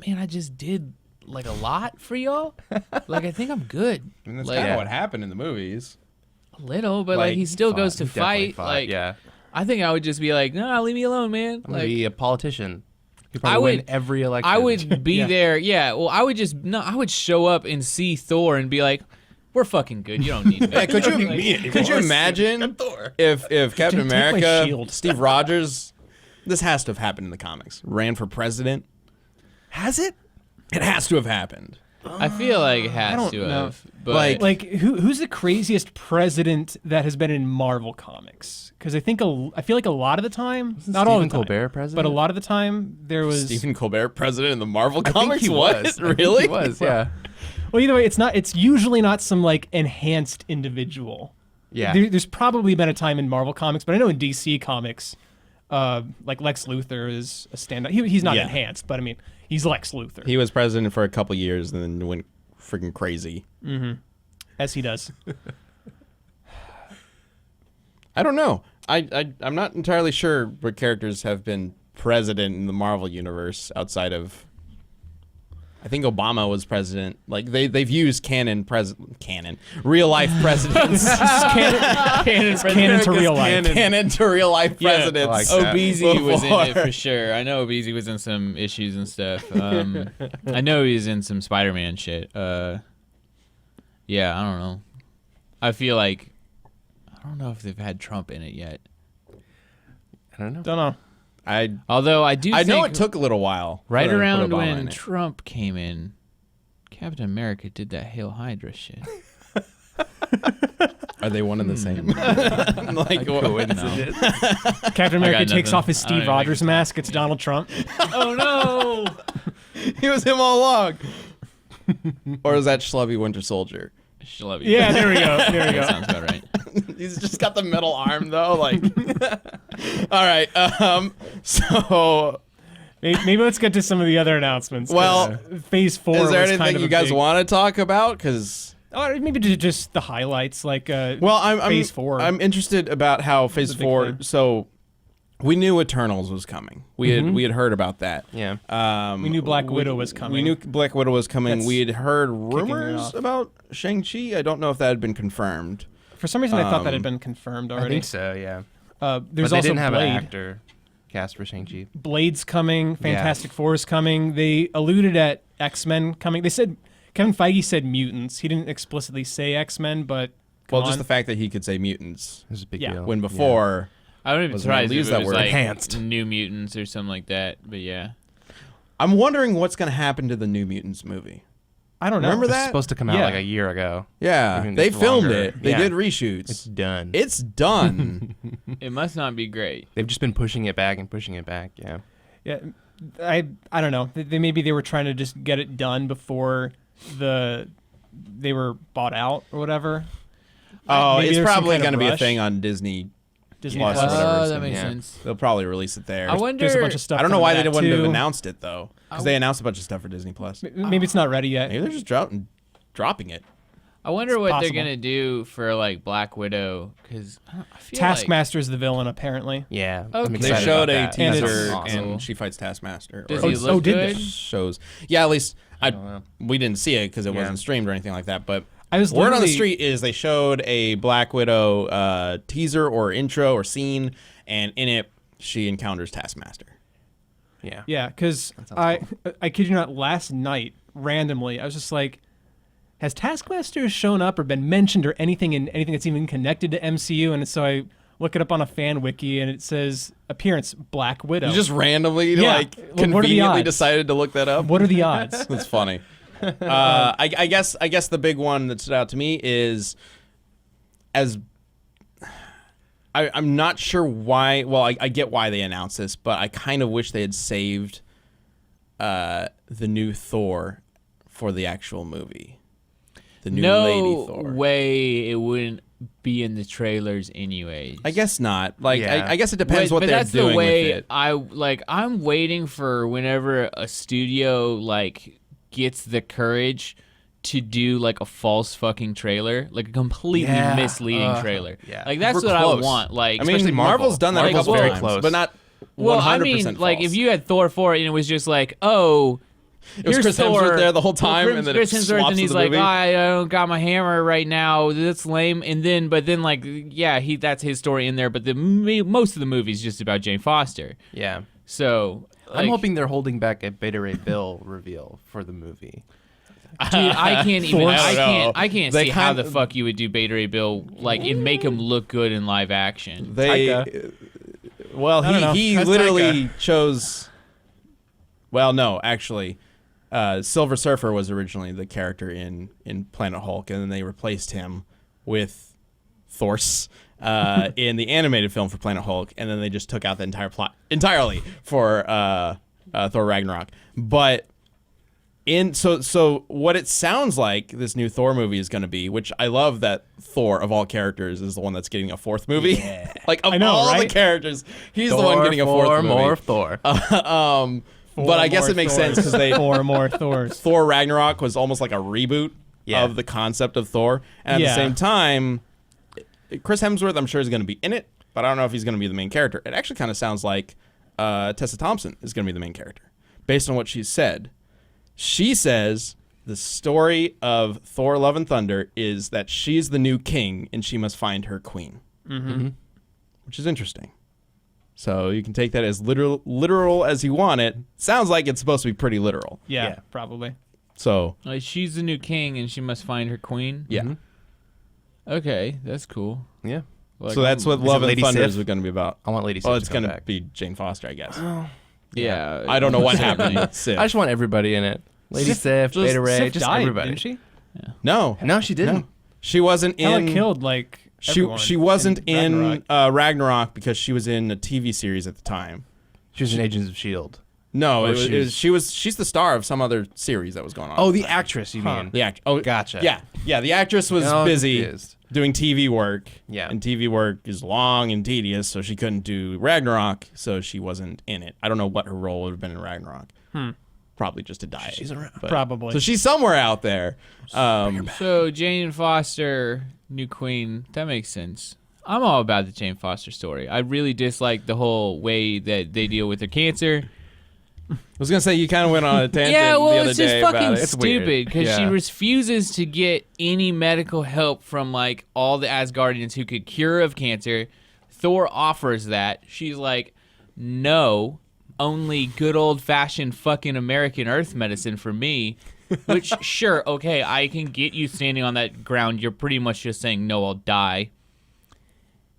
man, I just did like a lot for y'all, like I think I'm good, I mean, that's like kind of what happened in the movies. a little, but like Like, he still Fought. goes to He definitely fight, fought, like yeah. I think I would just be like, no, leave me alone, man, I'm gonna like. be a politician. You I probably win would- every election. I would be Yeah. there. Yeah. Well, I would just no. I would show up and see Thor and be like, "We're fucking good. You don't need me." Yeah, could you imagine if Captain Take my America, shield. Steve Rogers, this has to have happened in the comics, ran for president? Has it? It has to have happened. I feel like it has don't to know. have. But Like- Who's the craziest president that has been in Marvel comics? Because I feel like a lot of the time, not all the Stephen time, Colbert but president? a lot of the time there was. Stephen Colbert, president in the Marvel I comics? think he What? was. I think Really? he was. Yeah. Well, either way, it's usually not some like enhanced individual. Yeah. There's probably been a time in Marvel comics, but I know in DC comics, like Lex Luthor is a standout. He's not Yeah. enhanced, but I mean he's Lex Luthor, He was president for a couple years and then went freaking crazy. as he does. I don't know. I'm not entirely sure what characters have been president in the Marvel universe outside of. I think Obama was president. Like they've used real life presidents. Canon to real life. Canon to real life Yeah, presidents. I like that. Obeezy was in it Before. for sure. I know Obeezy was in some issues and stuff. I know he's in some Spider-Man shit. Yeah, I don't know. I feel like I don't know if they've had Trump in it yet. I don't know. Don't know. Although I do. I know think it took a little while. right to put around Obama when in it. Trump came in, Captain America did that Hail Hydra shit. Are they one and the same? like Coincidence. Captain America takes nothing. off his I don't Steve even Rogers mask. It's Donald Trump. Oh no! he was him all along. Or is that Schlubby Winter Soldier? Love you. Yeah, there we go. There we That go. sounds about right. He's just got the metal arm though. Like, all right. So, Maybe let's get to some of the other announcements. Well, Phase 4. is there was anything kind of you a guys big- want to talk about? Because Or maybe just the highlights, like well, I'm Phase 4. I'm interested about how Phase a big 4. thing. So, we knew Eternals was coming. We had heard about that. Yeah. We knew Black Widow was coming. We knew Black Widow was coming. That's We had heard it rumors off. about Shang-Chi. I don't know if that had been confirmed. For some reason, I thought that had been confirmed I already. think so. Yeah. There's but they also didn't have Blade. an actor cast for Shang-Chi. Blade's coming. Fantastic Four is coming. They alluded at X-Men coming. They said Kevin Feige said mutants. He didn't explicitly say X-Men, but come Well, just on. the fact that he could say mutants It was a big Yeah. deal. when before. I wouldn't be Wasn't allowed to surprised if use it that was word. like Enhanced. New Mutants or something like that. But yeah, I'm wondering what's going to happen to the New Mutants movie. I don't know. Remember It's that? supposed to come out Yeah. like a year ago. Yeah, Even they it's filmed longer. it. They Yeah. did reshoots. It's done. It's done. it must not be great. They've just been pushing it back and pushing it back. Yeah. Yeah, I don't know. Maybe they were trying to just get it done before they were bought out or whatever. Oh, Maybe it's there's some probably kind of going to be a rush. thing on Disney. Disney Plus Plus. or whatever Oh, it's that gonna makes be. sense. They'll probably release it there. I wonder. There's a bunch of stuff. I don't know coming why they back, wouldn't have too. announced it though, because they announced a bunch of stuff for Disney Plus. Maybe it's not ready yet. Maybe they're just dropping it. I wonder It's what possible. they're gonna do for like Black Widow because I feel Taskmaster's the villain, apparently. Yeah. Okay. I'm They excited showed about a that. And teaser it's awesome. and she fights Taskmaster. Does or he at least look did good? they? shows. Yeah, at least don't know. we didn't see it because it Yeah. wasn't streamed or anything like that. But I was word on the literally- street is they showed a Black Widow teaser or intro or scene, and in it she encounters Taskmaster. Yeah. Yeah, because sounds I kid you not, last night randomly I was just like, has Taskmaster shown up or been mentioned or anything that's even connected to MCU? And so I look it up on a fan wiki and it says appearance Black Widow. You just randomly Yeah. like Well, what are the conveniently odds? decided to look that up. What are the odds? That's funny. I guess the big one that stood out to me is as I'm not sure why. Well, I get why they announced this, but I kind of wish they had saved the new Thor for the actual movie. The new Lady Thor. No way it wouldn't be in the trailers anyways. I guess not. Like, Yeah. I guess it depends what but they're that's doing the way with it. I'm waiting for whenever a studio like gets the courage to do like a false fucking trailer, like a completely Yeah. misleading trailer. Yeah. Like that's We're what close. I want. Like I mean, especially Marvel's done that Marvel's a couple very times, close. but not 100% well, I mean, false. like if you had Thor 4 and it was just like, oh, It was here's Chris Thor. Hemsworth there the whole time, Chris, and then Chris it Hemsworth, swaps and to he's the like, movie. I don't got my hammer right now. That's lame. And then, but then, like, yeah, that's his story in there. But most of the movie's just about Jane Foster. Yeah. So I'm like, hoping they're holding back a Beta Ray Bill reveal for the movie. dude, I can't even. I don't know. I can't They see how kind the of- fuck you would do Beta Ray Bill like and make him look good in live action. Well, I don't know. he That's literally chose. Well, no, actually, Silver Surfer was originally the character in Planet Hulk, and then they replaced him with Thors in the animated film for Planet Hulk, and then they just took out the entire plot entirely for Thor Ragnarok. But so what it sounds like this new Thor movie is going to be, which I love that Thor of all characters is the one that's getting a fourth movie. Yeah. Like of I know, all the right? characters, he's the one getting a fourth movie. More Thor. But I guess it makes sense because they four more Thors. Thor Ragnarok was almost like a reboot Yeah. of the concept of Thor, and at Yeah. the same time, Chris Hemsworth I'm sure is going to be in it, but I don't know if he's going to be the main character. It actually kind of sounds like Tessa Thompson is going to be the main character, based on what she's said. She says the story of Thor: Love and Thunder is that she's the new king and she must find her queen, which is interesting. So you can take that as literal as you want it. Sounds like it's supposed to be pretty literal. Yeah, Yeah. probably. So Like she's the new king and she must find her queen. yeah. Mhm. Okay, that's cool. Yeah. Like, So that's what Is Love it and Lady Thunder Sif? is going to be about. I want Lady Sif Well, it's to come going to back. be Jane Foster, I guess. Yeah. I don't know what happened to Sif. I just want everybody in it. Lady Sif- Sif, just- Beta Ray, Sif just died, everybody. didn't she? No, No, she didn't. no. She wasn't Hella in. killed like everyone She wasn't in Ragnarok. Ragnarok because she was in a TV series at the time. She was in Agents of S.H.I.E.L.D. No, Oh, she's the star of some other series that was going on. Oh, at the the time. actress, you Huh. mean? The act. Oh, Gotcha. Yeah. The actress was Now I'm busy confused. doing TV work. Yeah. And TV work is long and tedious, so she couldn't do Ragnarok, so she wasn't in it. I don't know what her role would have been in Ragnarok. Probably just to die. She's around. but- Probably. So she's somewhere out there. So Jane Foster, new queen, that makes sense. I'm all about the Jane Foster story. I really dislike the whole way that they deal with her cancer. I was gonna say you kind of went on a tangent Yeah, the well, other it's just day about fucking it. It's weird. stupid because she Yeah. refuses to get any medical help from like all the Asgardians who could cure of cancer. Thor offers that. She's like, no, only good old fashioned fucking American Earth medicine for me. Which, sure, okay, I can get you standing on that ground. You're pretty much just saying, no, I'll die.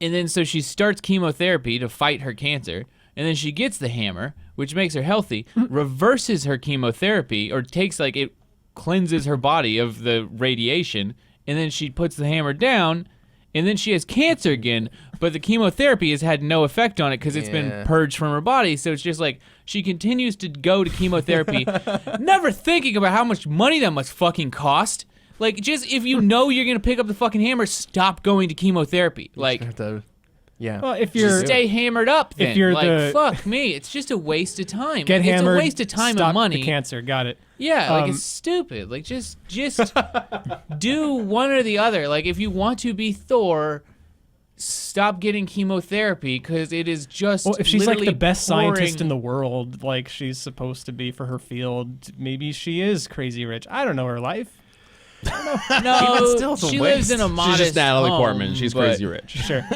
And then so she starts chemotherapy to fight her cancer. And then she gets the hammer, which makes her healthy, reverses her chemotherapy, or takes like it cleanses her body of the radiation. And then she puts the hammer down. And then she has cancer again, but the chemotherapy has had no effect on it because it's been Yeah. purged from her body. So it's just like she continues to go to chemotherapy, never thinking about how much money that must fucking cost. Like, just if you know you're going to pick up the fucking hammer, stop going to chemotherapy. Like, Have to- yeah. Well, if you're stay hammered up then. If you're like, the- fuck me. It's just a waste of time. get Like, hammered, It's a waste of time stop and money. the cancer. Got it. Yeah, like Um, it's stupid. Like just do one or the other. Like if you want to be Thor, stop getting chemotherapy because it is just. Well, if she's like the literally best scientist in pouring- the world, like she's supposed to be for her field, maybe she is crazy rich. I don't know her life. No, Even still, it's a she lives waste. in a modest She's just Natalie home, Portman. She's but crazy rich. Sure.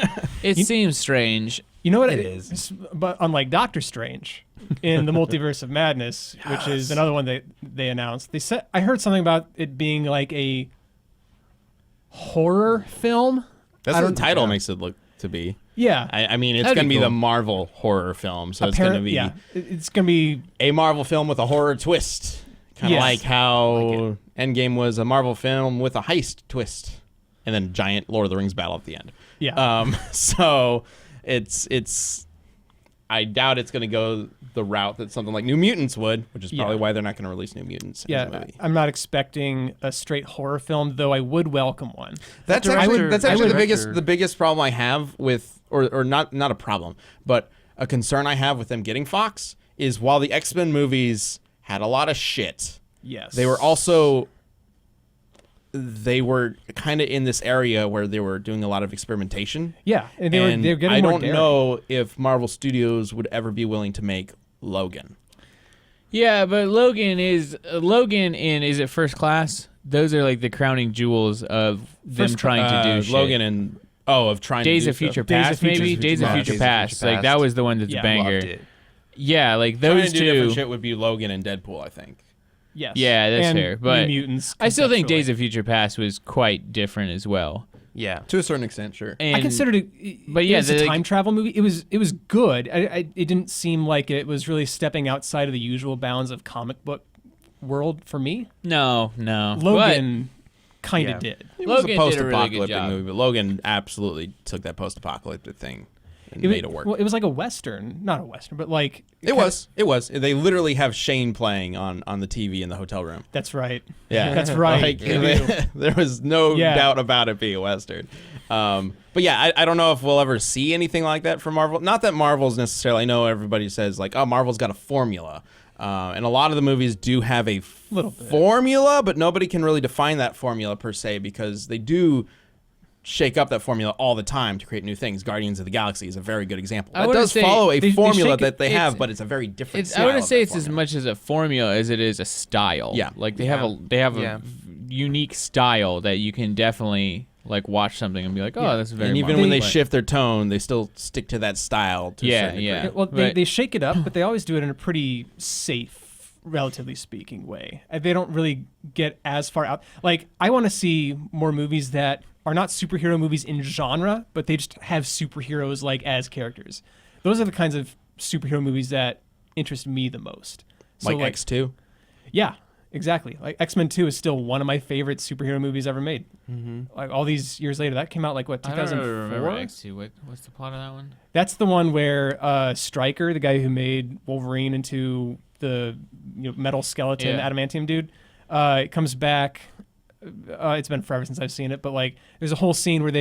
It seems strange. You know what It it is? But unlike Doctor Strange in the Multiverse of Madness, which is another one they announced, they said I heard something about it being like a horror film. That's I what the don't- title yeah. makes it look to be. Yeah. I mean, it's That'd going to be be the cool. Marvel horror film, so it's going to be yeah. It's gonna be a Marvel film with a horror twist, kind of Yes. like how Endgame was a Marvel film with a heist twist. and then giant Lord of the Rings battle at the end. Yeah. So it's I doubt it's going to go the route that something like New Mutants would, which is probably why they're not going to release New Mutants as a movie. I'm not expecting a straight horror film, though I would welcome one. That's actually the biggest problem I have with, or not a problem, but a concern I have with them getting Fox is while the X-Men movies had a lot of shit, Yes. they were kind of in this area where they were doing a lot of experimentation. Yeah, and they were getting I more don't daring. know if Marvel Studios would ever be willing to make Logan. Yeah, but Logan in Is It First Class? Those are like the crowning jewels of them trying to do shit. Logan and of trying Days to do of Future stuff. Past, maybe Days of Future Past. Like that was the one that's a banger. Loved it. Yeah, like Trying those to do different two. shit would be Logan and Deadpool, I think. Yes. Yeah, that's and fair, but New Mutants. I still think conceptually. Days of Future Past was quite different as well. Yeah. To a certain extent, sure. And I considered it. But yeah, it was a like- time travel movie. It was good. It didn't seem like it was really stepping outside of the usual bounds of comic book world for me. no. Logan kind of Yeah. did. It was Logan a did a really good post-apocalyptic job. movie, but Logan absolutely took that post-apocalyptic thing and made it work. Well, it was like a western, not a western, but like It was. They literally have Shane playing on the TV in the hotel room. That's right. Yeah, That's right. Like, They do. there was no Yeah. doubt about it being a western. But yeah, I don't know if we'll ever see anything like that from Marvel. Not that Marvel's necessarily. I know everybody says like, oh, Marvel's got a formula, and a lot of the movies do have a Little bit. formula, but nobody can really define that formula per se because they do shake up that formula all the time to create new things. Guardians of the Galaxy is a very good example. I That wouldn't does say- follow a they formula shake it- that they have, it's- but it's a very different. I style wouldn't of say that it's as formula. much as a formula as it is a style. Yeah. Like they have Yeah. a unique style that you can definitely like watch something and be like, oh, Yeah. that's very. And even Marvel. when they But- shift their tone, they still stick to that style. To a Yeah, certain degree. yeah. Well, Right. they shake it up, but they always do it in a pretty safe, relatively speaking, way. They don't really get as far out. Like, I want to see more movies that are not superhero movies in genre, but they just have superheroes like as characters. Those are the kinds of superhero movies that interest me the most. So, Like X2. Yeah, exactly. Like X-Men 2 is still one of my favorite superhero movies ever made. Mm-hmm. Like all these years later, that came out like what, I don't 2004? remember X2. What's the plot of that one? That's the one where Stryker, the guy who made Wolverine into the metal skeleton Yeah. adamantium dude, comes back. It's been forever since I've seen it, but like there's a whole scene where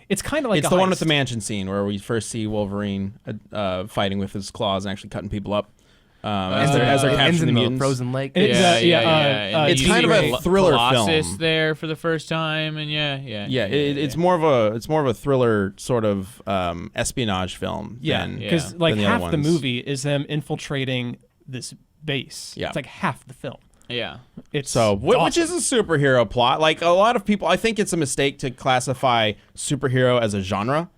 it's kind of like It's a the one with heist. the mansion scene where we first see Wolverine fighting with his claws and actually cutting people up as they're It ends capturing the in the mutants. frozen lake. And it's, And It's you kind see of a thriller Colossus film. there for the first time, and yeah. It's more of a thriller sort of espionage film. Yeah, than, because like than the other half the ones. movie is them infiltrating this base. Yeah. It's like half the film. Yeah. It's So, which awesome. is a superhero plot. Like a lot of people, I think it's a mistake to classify superhero as a genre,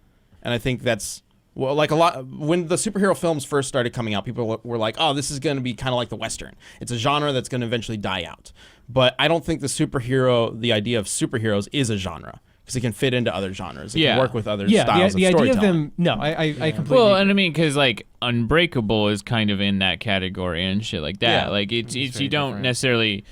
and I think that's like a lot. When the superhero films first started coming out, people were like, "Oh, this is going to be kind of like the Western. It's a genre that's going to eventually die out." But I don't think the idea of superheroes is a genre because it can fit into other genres. It Yeah. can work with other yeah, styles the of idea storytelling. of them. No, I completely. Well, and I mean, because like Unbreakable is kind of in that category and shit like that. Yeah. Like it's very you don't different. necessarily.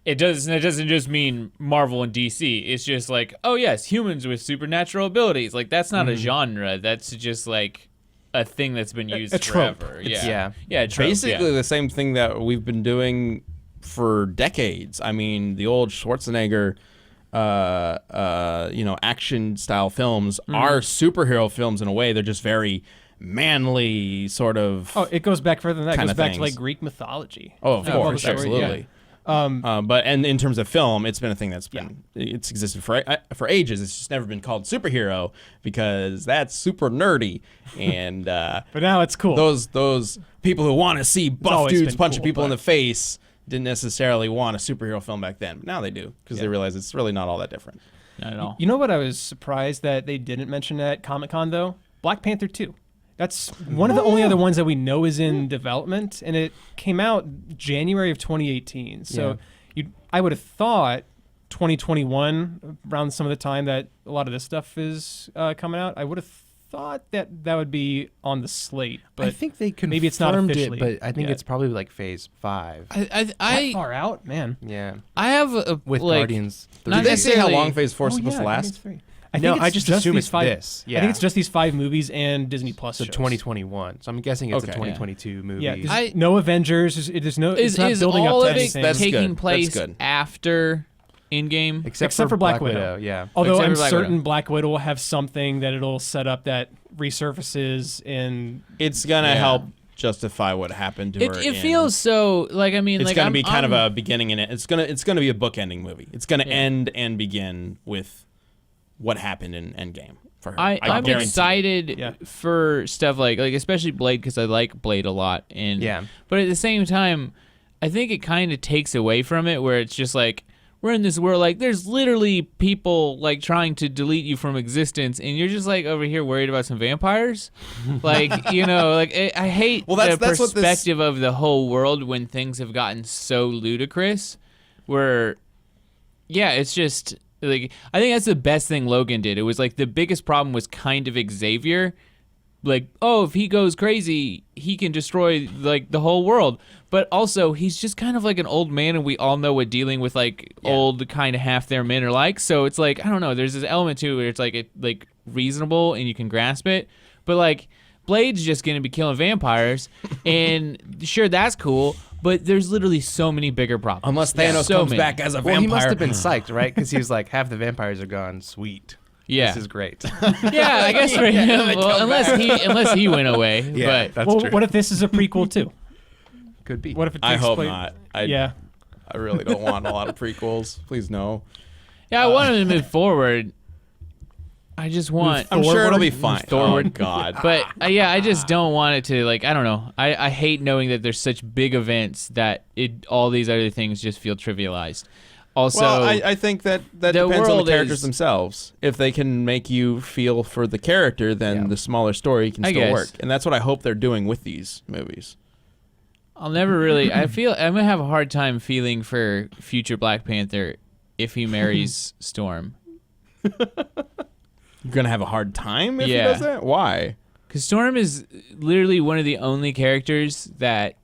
It doesn't just mean Marvel and DC. It's just like, oh yes, humans with supernatural abilities. Like that's not a genre. That's just like a thing that's been used a trope. forever. It's- Yeah, a trope, Basically yeah. the same thing that we've been doing for decades. I mean, the old Schwarzenegger, action style films are superhero films in a way. They're just very manly, sort of. Oh, it goes back further than that. It Kinda goes back to things. like Greek mythology. Oh, of All the course, story, absolutely. yeah. But in terms of film, it's been a thing that's been it's existed for ages. It's just never been called superhero because that's super nerdy, and But now it's cool. those people who want to see buff always dudes been punching cool, people in but- the face didn't necessarily want a superhero film back then. But now they do because they realize it's really not all that different. Not at all. You know what I was surprised that they didn't mention at Comic-Con though? Black Panther 2. That's one of the only other ones that we know is in development, and it came out January of 2018. So I would have thought 2021, around some of the time that a lot of this stuff is coming out, I would have thought that would be on the slate, but I think they confirmed maybe it's not officially it, but I think yet. it's probably like phase 5. that far out, man. Yeah, I have a with like, Guardians. not Did they say how necessarily- long Phase 4 is supposed to I think last? it's 3. No, think I it's just just assume these it's 5, this. I Yeah. think it's just these 5 movies and Disney Plus So shows. 2021. So I'm guessing it's Okay. a 2022 movie. Yeah, 'cause no Avengers. There's no. Is it's not building all up to of it anything. That's taking good. place That's good. after Endgame? Except for Black Widow. Yeah. Although Except I'm for Black certain Widow. Black Widow will have something that it'll set up that resurfaces in. It's gonna Yeah. help justify what happened to her. It feels so like I mean It's like gonna I'm- be kind of I'm- a beginning and it's gonna be a bookending movie. It's gonna Yeah. end and begin with what happened in Endgame for her. I'm guarantee it. excited Yeah. for stuff like especially Blade because I like Blade a lot and Yeah. but at the same time I think it kind of takes away from it where it's just like we're in this world like there's literally people like trying to delete you from existence and you're just like over here worried about some vampires like you know like I hate Well, that's the what this- perspective of the whole world when things have gotten so ludicrous where yeah it's just like I think that's the best thing Logan did. It was like the biggest problem was kind of Xavier. Like, oh, if he goes crazy, he can destroy like the whole world. But also, he's just kind of like an old man, and we all know what dealing with like old kind of half their men are like. So it's like I don't know. There's this element to it where it's like reasonable and you can grasp it. But like Blade's just gonna be killing vampires, and sure that's cool. But there's literally so many bigger problems. Unless Thanos So comes many. back as a vampire. Well, he must have been psyched, right? Because he was like, half the vampires are gone. Sweet. Yeah. This is great. Yeah, I guess for him. Well, unless he went away. Yeah, but that's Well, true. what if this is a prequel too? Could be. What if it I takes hope place? not. Yeah. I really don't want a lot of prequels. Please no. yeah, I want him to move forward. I just want. I'm sure it'll Forward? be fine. Forward. Oh God. But yeah, I just don't want it to like. I don't know. I hate knowing that there's such big events that all these other things just feel trivialized. Also, Well, I think that the depends on the world characters is- themselves. If they can make you feel for the character, then Yeah. the smaller story can I still guess. work. And that's what I hope they're doing with these movies. I'll never really. I feel I'm gonna have a hard time feeling for future Black Panther if he marries Storm. You're gonna have a hard time if Yeah. he does that? Why? Because Storm is literally one of the only characters that,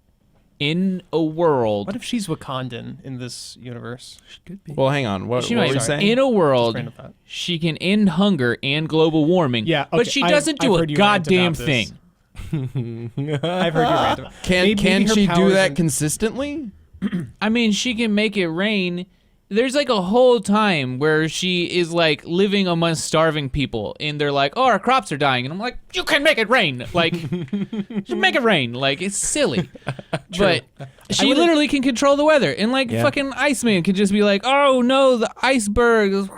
in a world, What if she's Wakandan in this universe? Could be. Well, hang on. What she were might, you saying? in a world, random thought. she can end hunger and global warming. Yeah, but okay, she I've- doesn't do I've a heard you rant goddamn about this. thing. I've heard you rant about. Can Maybe her she do powers that in- consistently? I mean, she can make it rain. There's like a whole time where she is like living amongst starving people, and they're like, "Oh, our crops are dying," and I'm like, "You can make it rain, like, just make it rain." Like it's silly, but she literally can control the weather, and like Yeah. fucking Iceman can just be like, "Oh no, the iceberg."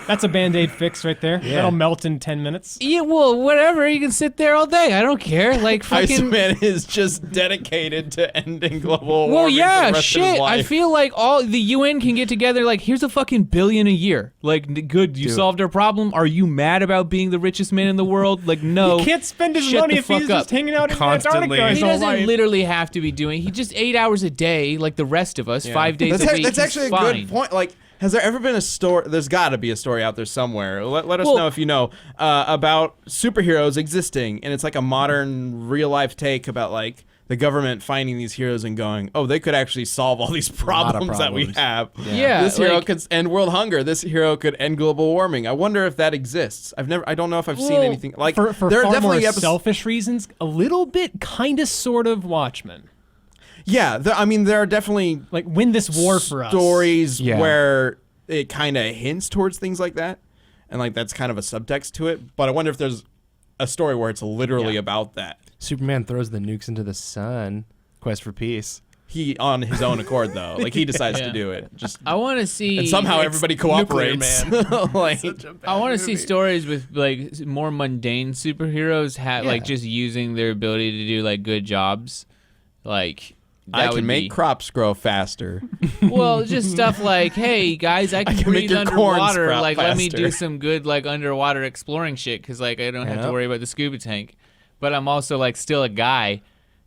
That's a Band-Aid fix right there. Yeah. That'll melt in 10 minutes. Yeah, well, whatever. You can sit there all day. I don't care. Like fucking. Iceman is just dedicated to ending global warming. Well, for the yeah, rest of his shit. I life. feel like all the UN can get together. Like, here's a fucking billion a year. Like, good, you Dude. solved our problem. Are you mad about being the richest man in the world? Like, no. He can't spend his Shut money the if he's fuck just up. hanging out in Constantly. Antarctica his He whole doesn't life. literally have to be doing. He just 8 hours a day, like the rest of us, 5 days a week. That's He's actually a fine. good point. Like, has there ever been a story? There's got to be a story out there somewhere. Let us Well- know if you know about superheroes existing, and it's like a modern, real life take about like the government finding these heroes and going, "Oh, they could actually solve all these lot of problems that we problems. have." Yeah, this hero like- could end world hunger. This hero could end global warming. I wonder if that exists. I don't know if I've seen Well, anything like. For there are far more definitely episodes. selfish reasons, a little bit, kind of, sort of Watchmen. Yeah, I mean, there are definitely Like, win this war for us. stories Yeah. where it kind of hints towards things like that, and like that's kind of a subtext to it. But I wonder if there's a story where it's literally about that. Superman throws the nukes into the sun. Quest for peace. He on his own accord though, like he decides Yeah. to do it. Just I want to see. and somehow everybody cooperates. like I want to see stories with like more mundane superheroes like just using their ability to do like good jobs, like. I That can would make be, crops grow faster. well, just stuff like, hey guys, I can can make breathe your corn underwater. sprout Like, let me do faster. some good like underwater exploring shit because like I don't have to Yeah. worry about the scuba tank. But I'm also like still a guy,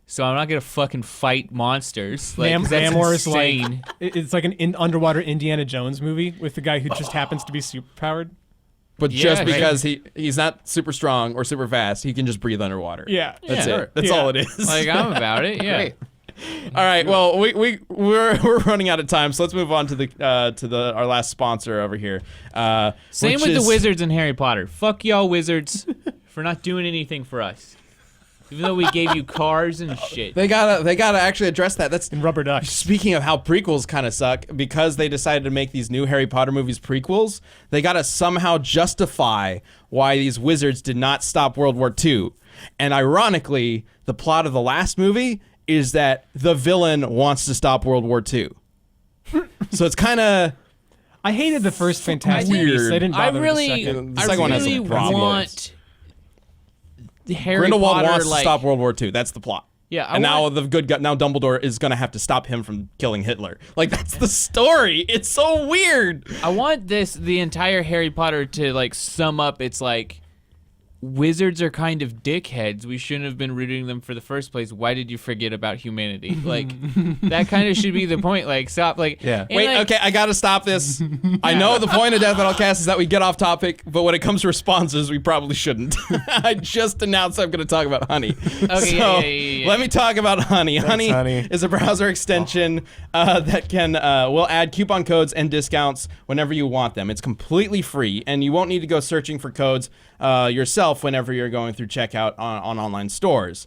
so I'm not gonna fucking fight monsters. Like 'cause that's Namor is like insane. it's like an underwater Indiana Jones movie with the guy who just happens to be superpowered. But Yeah, just right. because he's not super strong or super fast, he can just breathe underwater. Yeah. That's Yeah. it. That's Yeah. all it is. Like, I'm about it. Yeah. Great. All right. Well, we're running out of time, so let's move on to the our last sponsor over here. Same which with is- the wizards in Harry Potter. Fuck y'all wizards for not doing anything for us. Even though we gave you cars and shit. They gotta actually address that. That's And rubber ducks. speaking of how prequels kind of suck, because they decided to make these new Harry Potter movies prequels. They gotta somehow justify why these wizards did not stop World War II. And ironically, the plot of the last movie is that the villain wants to stop World War II. So it's kind of I hated the first Fantastic Weird. Beasts. I didn't I bother with the really, second. The I second one has really some problems. want Harry Grindelwald Potter wants like to stop World War II. That's the plot. Yeah, I and now want- the good guy, now Dumbledore is gonna have to stop him from killing Hitler. Like that's the story. It's so weird. I want the entire Harry Potter to like sum up. It's like wizards are kind of dickheads. We shouldn't have been rooting them for the first place. Why did you forget about humanity? Like that kind of should be the point. Like stop. Like Yeah. and, Wait, like, okay, I gotta stop this. I know the point of Death Metal Cast is that we get off topic, but when it comes to responses, we probably shouldn't. I just announced I'm gonna talk about Honey. Okay, So yeah. let me talk about Honey. Honey Honey. is a browser extension that can will add coupon codes and discounts whenever you want them. It's completely free, and you won't need to go searching for codes yourself whenever you're going through checkout on online stores,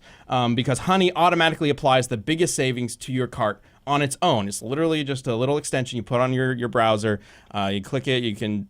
because Honey automatically applies the biggest savings to your cart on its own. It's literally just a little extension you put on your browser. You click it. You can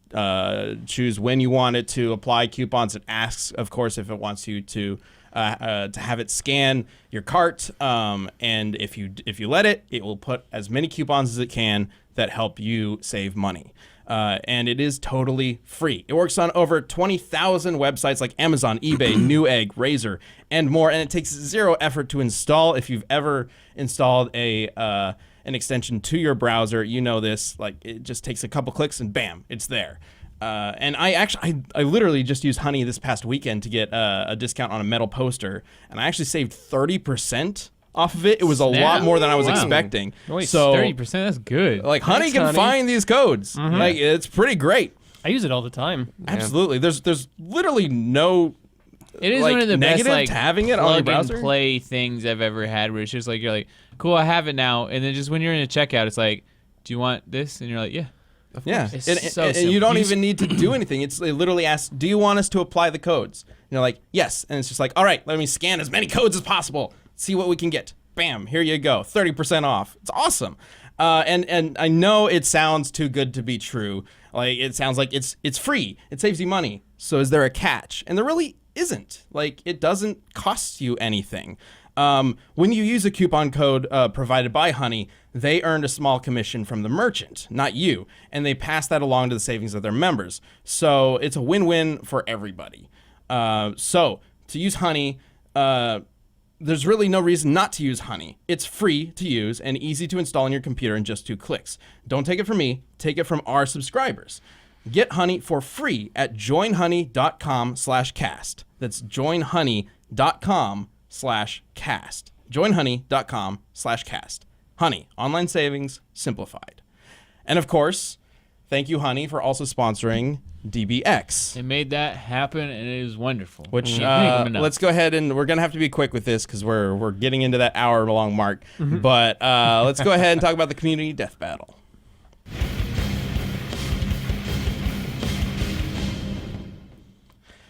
choose when you want it to apply coupons. It asks, of course, if it wants you to have it scan your cart, and if you let it, it will put as many coupons as it can that help you save money. And it is totally free. It works on over 20,000 websites like Amazon, eBay, Newegg, Razor, and more. And it takes zero effort to install. If you've ever installed an extension to your browser, you know this. Like it just takes a couple clicks and bam, it's there. And I literally just used Honey this past weekend to get a discount on a metal poster, and I actually saved 30% off of it. It was a lot more than I was Wow. expecting. Nice. So 30%. That's good. like Honey Thanks, can Honey. find these codes. Like it's pretty great. I use it all the time. Absolutely. There's literally no It is like, one of the best negative like to having it on your plug and browser. play things I've ever had. Where it's just like you're like, cool, I have it now, and then just when you're in a checkout, it's like, do you want this? And you're like, yeah. Yeah, It's and, so and you don't simple. even need to do anything. It literally asks, "Do you want us to apply the codes?" And you're like, "Yes," and it's just like, "All right, let me scan as many codes as possible. See what we can get." Bam, here you go, 30% off. It's awesome. And I know it sounds too good to be true. Like it sounds like it's free. It saves you money. So is there a catch? And there really isn't. Like it doesn't cost you anything. When you use a coupon code provided by Honey, they earned a small commission from the merchant, not you, and they pass that along to the savings of their members. So it's a win-win for everybody. So to use Honey, there's really no reason not to use Honey. It's free to use and easy to install on your computer in just 2 clicks. Don't take it from me, take it from our subscribers. Get Honey for free at joinhoney.com/cast. That's joinhoney.com/cast. joinhoney.com/cast. Honey, online savings simplified. And of course, thank you, Honey, for also sponsoring DBX. They made that happen, and it is wonderful. Which Can't thank them enough. let's go ahead and we're gonna have to be quick with this because we're getting into that hour-long mark. But let's go ahead and talk about the community death battle.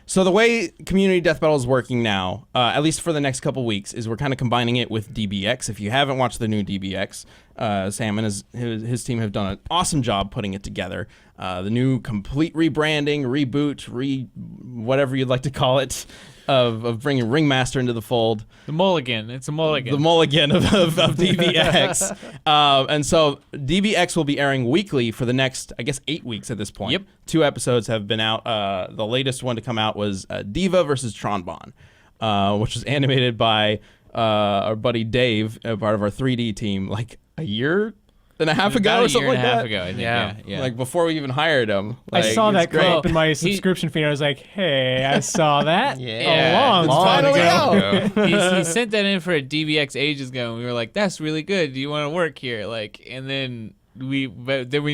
So the way Community Death Battle is working now, at least for the next couple weeks, is we're kind of combining it with DBX. If you haven't watched the new DBX, Sam and his team have done an awesome job putting it together. The new complete rebranding, reboot, whatever you'd like to call it, of bringing Ringmaster into the fold. The mulligan. It's a mulligan. The mulligan of DBX. And so DBX will be airing weekly for the next, I guess, 8 weeks at this point. Yep. 2 episodes have been out. The latest one to come out was Diva versus Tronbon, which was animated by our buddy Dave, part of our 3D team, like a year and a half ago About or a something year like and a half that. ago, I think. Yeah. Yeah. Like before we even hired him. I Like, saw it's that come great. up in my subscription feed. I was like, hey, I saw that Yeah. a It's long time finally ago. out. he sent that in for a DBX ages ago, and we were like, "That's really good. Do you want to work here?" Like, and then we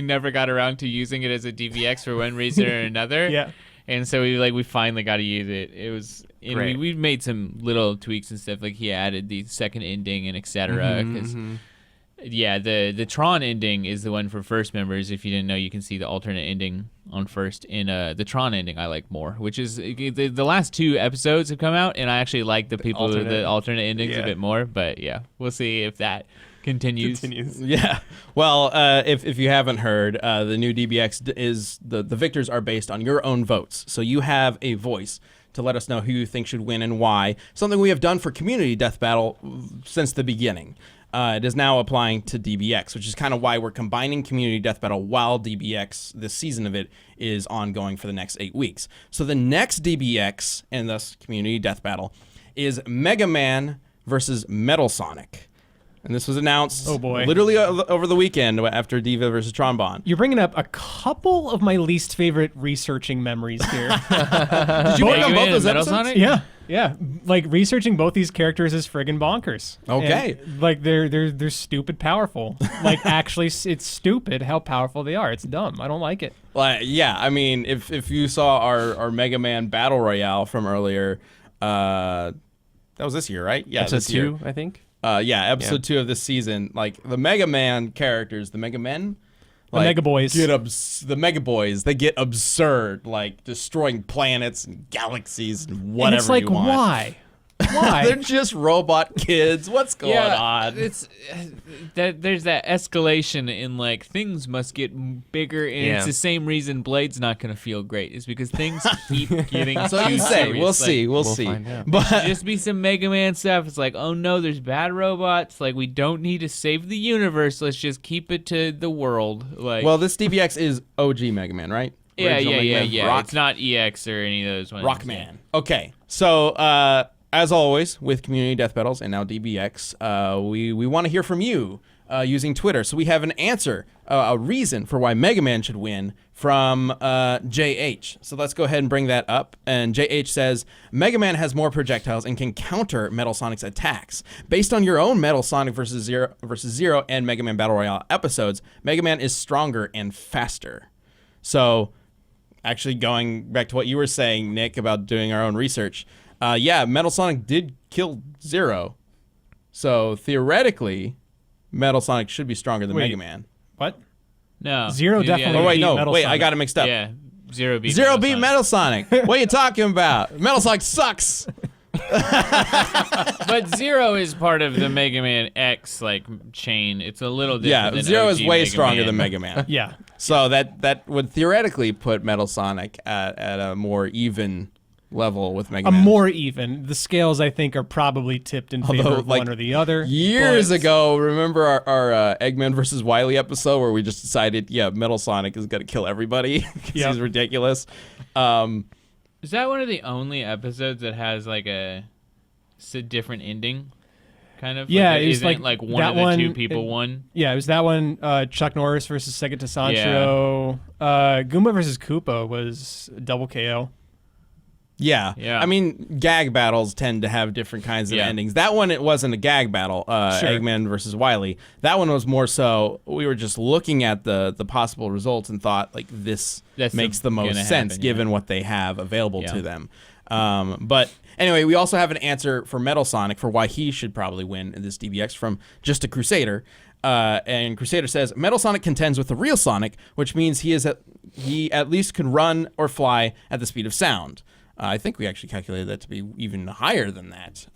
never got around to using it as a DBX for one reason or another. Yeah. And so we finally got to use it. It was and Great. we made some little tweaks and stuff. Like he added the second ending and etc. Because the Tron ending is the one for first members. If you didn't know, you can see the alternate ending on first. In the Tron ending, I like more, which is the last 2 episodes have come out, and I actually like the people with the alternate endings a bit more. But yeah, we'll see if that continues. Yeah. Well, if you haven't heard, the new DBX is the victors are based on your own votes. So you have a voice to let us know who you think should win and why. Something we have done for Community Death Battle since the beginning. It is now applying to DBX, which is kind of why we're combining Community Death Battle while DBX, this season of it, is ongoing for the next 8 weeks. So the next DBX, and thus Community Death Battle, is Mega Man versus Metal Sonic. And this was announced literally over the weekend after Diva versus Trombone. You're bringing up a couple of my least favorite researching memories here. Did you work on both those Metal episodes? Sonic? Yeah. Like researching both these characters is friggin' bonkers. Okay. And, like they're stupid powerful. Like actually, it's stupid how powerful they are. It's dumb. I don't like it. Yeah, I mean, if you saw our Mega Man Battle Royale from earlier, that was this year, right? Yeah, Episode this year. 2, I think. Episode 2 of this season. Like the Mega Man characters, the Mega Men, like, Mega Boys. the Mega Boys, they get absurd, like destroying planets and galaxies and whatever and it's like, you want. why? Why? They're just robot kids. What's going on? It's there's that escalation in like things must get bigger, and it's the same reason Blade's not gonna feel great. Is because things keep getting. So you too say serious. we'll Like, see, we'll see. find out. But just be some Mega Man stuff. It's like, oh no, there's bad robots. Like we don't need to save the universe. Let's just keep it to the world. Like well, this DBX is OG Mega Man, right? yeah. Original Mega Man, Rock, It's not EX or any of those ones. Rockman. Okay, so as always with Community Death Battles and now DBX, we want to hear from you using Twitter. So we have an answer, a reason for why Mega Man should win from JH. So let's go ahead and bring that up. And JH says, Mega Man has more projectiles and can counter Metal Sonic's attacks. Based on your own Metal Sonic versus Zero and Mega Man Battle Royale episodes, Mega Man is stronger and faster. So actually going back to what you were saying, Nick, about doing our own research, Metal Sonic did kill Zero. So theoretically, Metal Sonic should be stronger than Wait. Mega Man. What? No. Zero definitely Oh, wait, beat no. Metal Wait, Sonic. I got it mixed up. Yeah. Zero beat Zero Metal beat Sonic. Metal Sonic. What are you talking about? Metal Sonic sucks. But Zero is part of the Mega Man X like chain. It's a little different. Yeah, than Zero is OG way Mega stronger Man. than Mega Man. Yeah. So that would theoretically put Metal Sonic at a more even level with Mega A Man. more even. The scales, I think, are probably tipped in favor Although, of like, one or the other. Years but- ago, remember our Eggman versus Wily episode where we just decided, Metal Sonic is going to kill everybody because Yep. he's ridiculous. Is that one of the only episodes that has like a different ending? Kind of. Yeah, like, it was isn't like one that of the one- two people won. Yeah, it was that one. Chuck Norris versus Sega to Sancho. Goomba versus Koopa was double KO. Yeah. Yeah. I mean, gag battles tend to have different kinds of Yeah. endings. That one, it wasn't a gag battle, Eggman versus Wily. That one was more so, we were just looking at the possible results and thought, like, this That's makes the most gonna sense happen, given what they have available Yeah. to them. But anyway, we also have an answer for Metal Sonic for why he should probably win in this DBX from Just a Crusader. And Crusader says, Metal Sonic contends with the real Sonic, which means he at least can run or fly at the speed of sound. I think we actually calculated that to be even higher than that.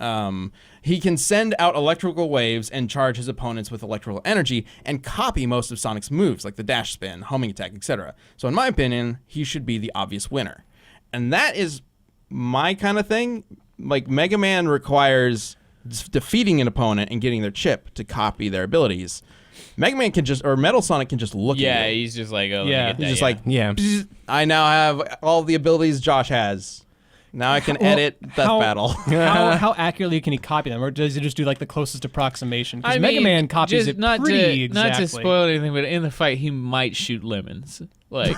He can send out electrical waves and charge his opponents with electrical energy and copy most of Sonic's moves, like the dash spin, homing attack, etc. So in my opinion, he should be the obvious winner. And that is my kind of thing. Like, Mega Man requires defeating an opponent and getting their chip to copy their abilities. Mega Man can or Metal Sonic can just look Yeah, at it. he's just like, oh, Yeah. let me He's get just that, like, Yeah. I now have all the abilities Josh has. Now I can edit Death Battle. how accurately can he copy them, or does he just do like the closest approximation? Because I Mega mean, Man copies just it not pretty to, Not exactly. to spoil anything, but in the fight, he might shoot lemons. Like,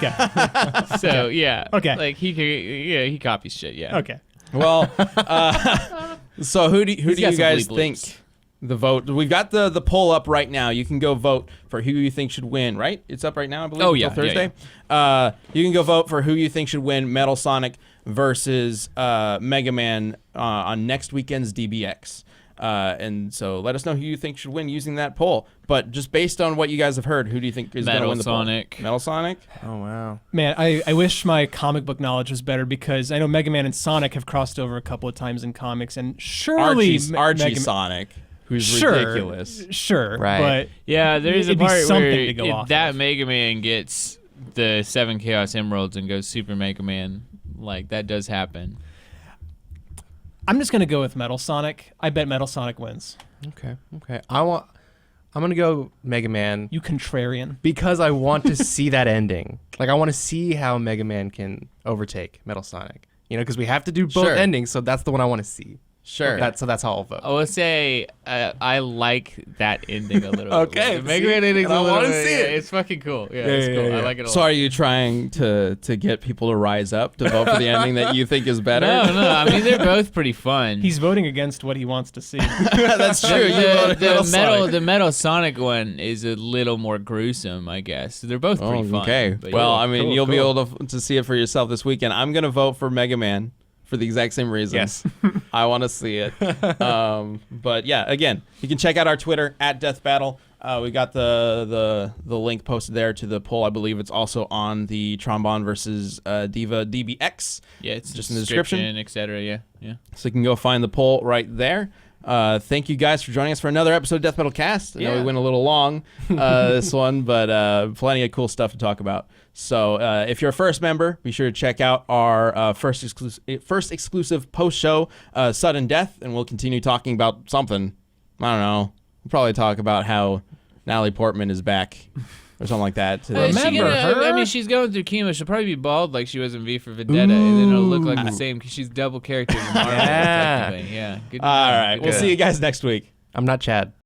so yeah. Okay. Like he copies shit. Yeah. Okay. Well, so who do He's you got some guys bleep think bleeps. The vote. We've got the poll up right now. You can go vote for who you think should win, right? It's up right now, I believe, until Thursday. You can go vote for who you think should win, Metal Sonic versus Mega Man on next weekend's DBX. And so let us know who you think should win using that poll. But just based on what you guys have heard, who do you think is going to win the Sonic. poll? Metal Sonic? Oh, wow. Man, I wish my comic book knowledge was better because I know Mega Man and Sonic have crossed over a couple of times in comics, and surely Archie Sonic, who's ridiculous. Sure, Right. but Yeah, there's a it'd be part something where to go off that of. Mega Man gets the 7 Chaos Emeralds and goes Super Mega Man. Like, that does happen. I'm just gonna go with Metal Sonic. I bet Metal Sonic wins. Okay. I'm going to go Mega Man You contrarian. because I want to see that ending. Like, I want to see how Mega Man can overtake Metal Sonic. You know, because we have to do both Sure. endings, so that's the one I want to see. Sure. So that's how I'll vote. I will say I like that ending a little Okay, bit. The Mega see? Man ending's And I a little wanna bit. see Yeah, it. it's fucking cool. Yeah, it's cool. I like it a lot. So are you trying to get people to rise up to vote for the ending that you think is better? No. I mean, they're both pretty fun. He's voting against what he wants to see. That's true. You voted Metal Sonic. The Metal Sonic one is a little more gruesome, I guess. They're both pretty fun. Okay. but Well, yeah. I mean, Cool, you'll be cool. able to see it for yourself this weekend. I'm going to vote for Mega Man for the exact same reason. Yes. I want to see it. But yeah, again, you can check out our Twitter at Death Battle. We got the link posted there to the poll. I believe it's also on the Trombone versus Diva DBX. yeah, it's just in the description. etc. Yeah. So you can go find the poll right there. Thank you guys for joining us for another episode of Death Metal Cast. I know we Yeah. went a little long this one, but plenty of cool stuff to talk about. So if you're a first member, be sure to check out our first exclusive post-show, Sudden Death, and we'll continue talking about something. I don't know. We'll probably talk about how Natalie Portman is back or something like that. Today. Remember her? I mean, she's going through chemo. She'll probably be bald like she was in V for Vendetta, and then it'll look like the same because she's double character in Marvel. Yeah. technically. Yeah. Good. All right. Good We'll job. see you guys next week. I'm not Chad.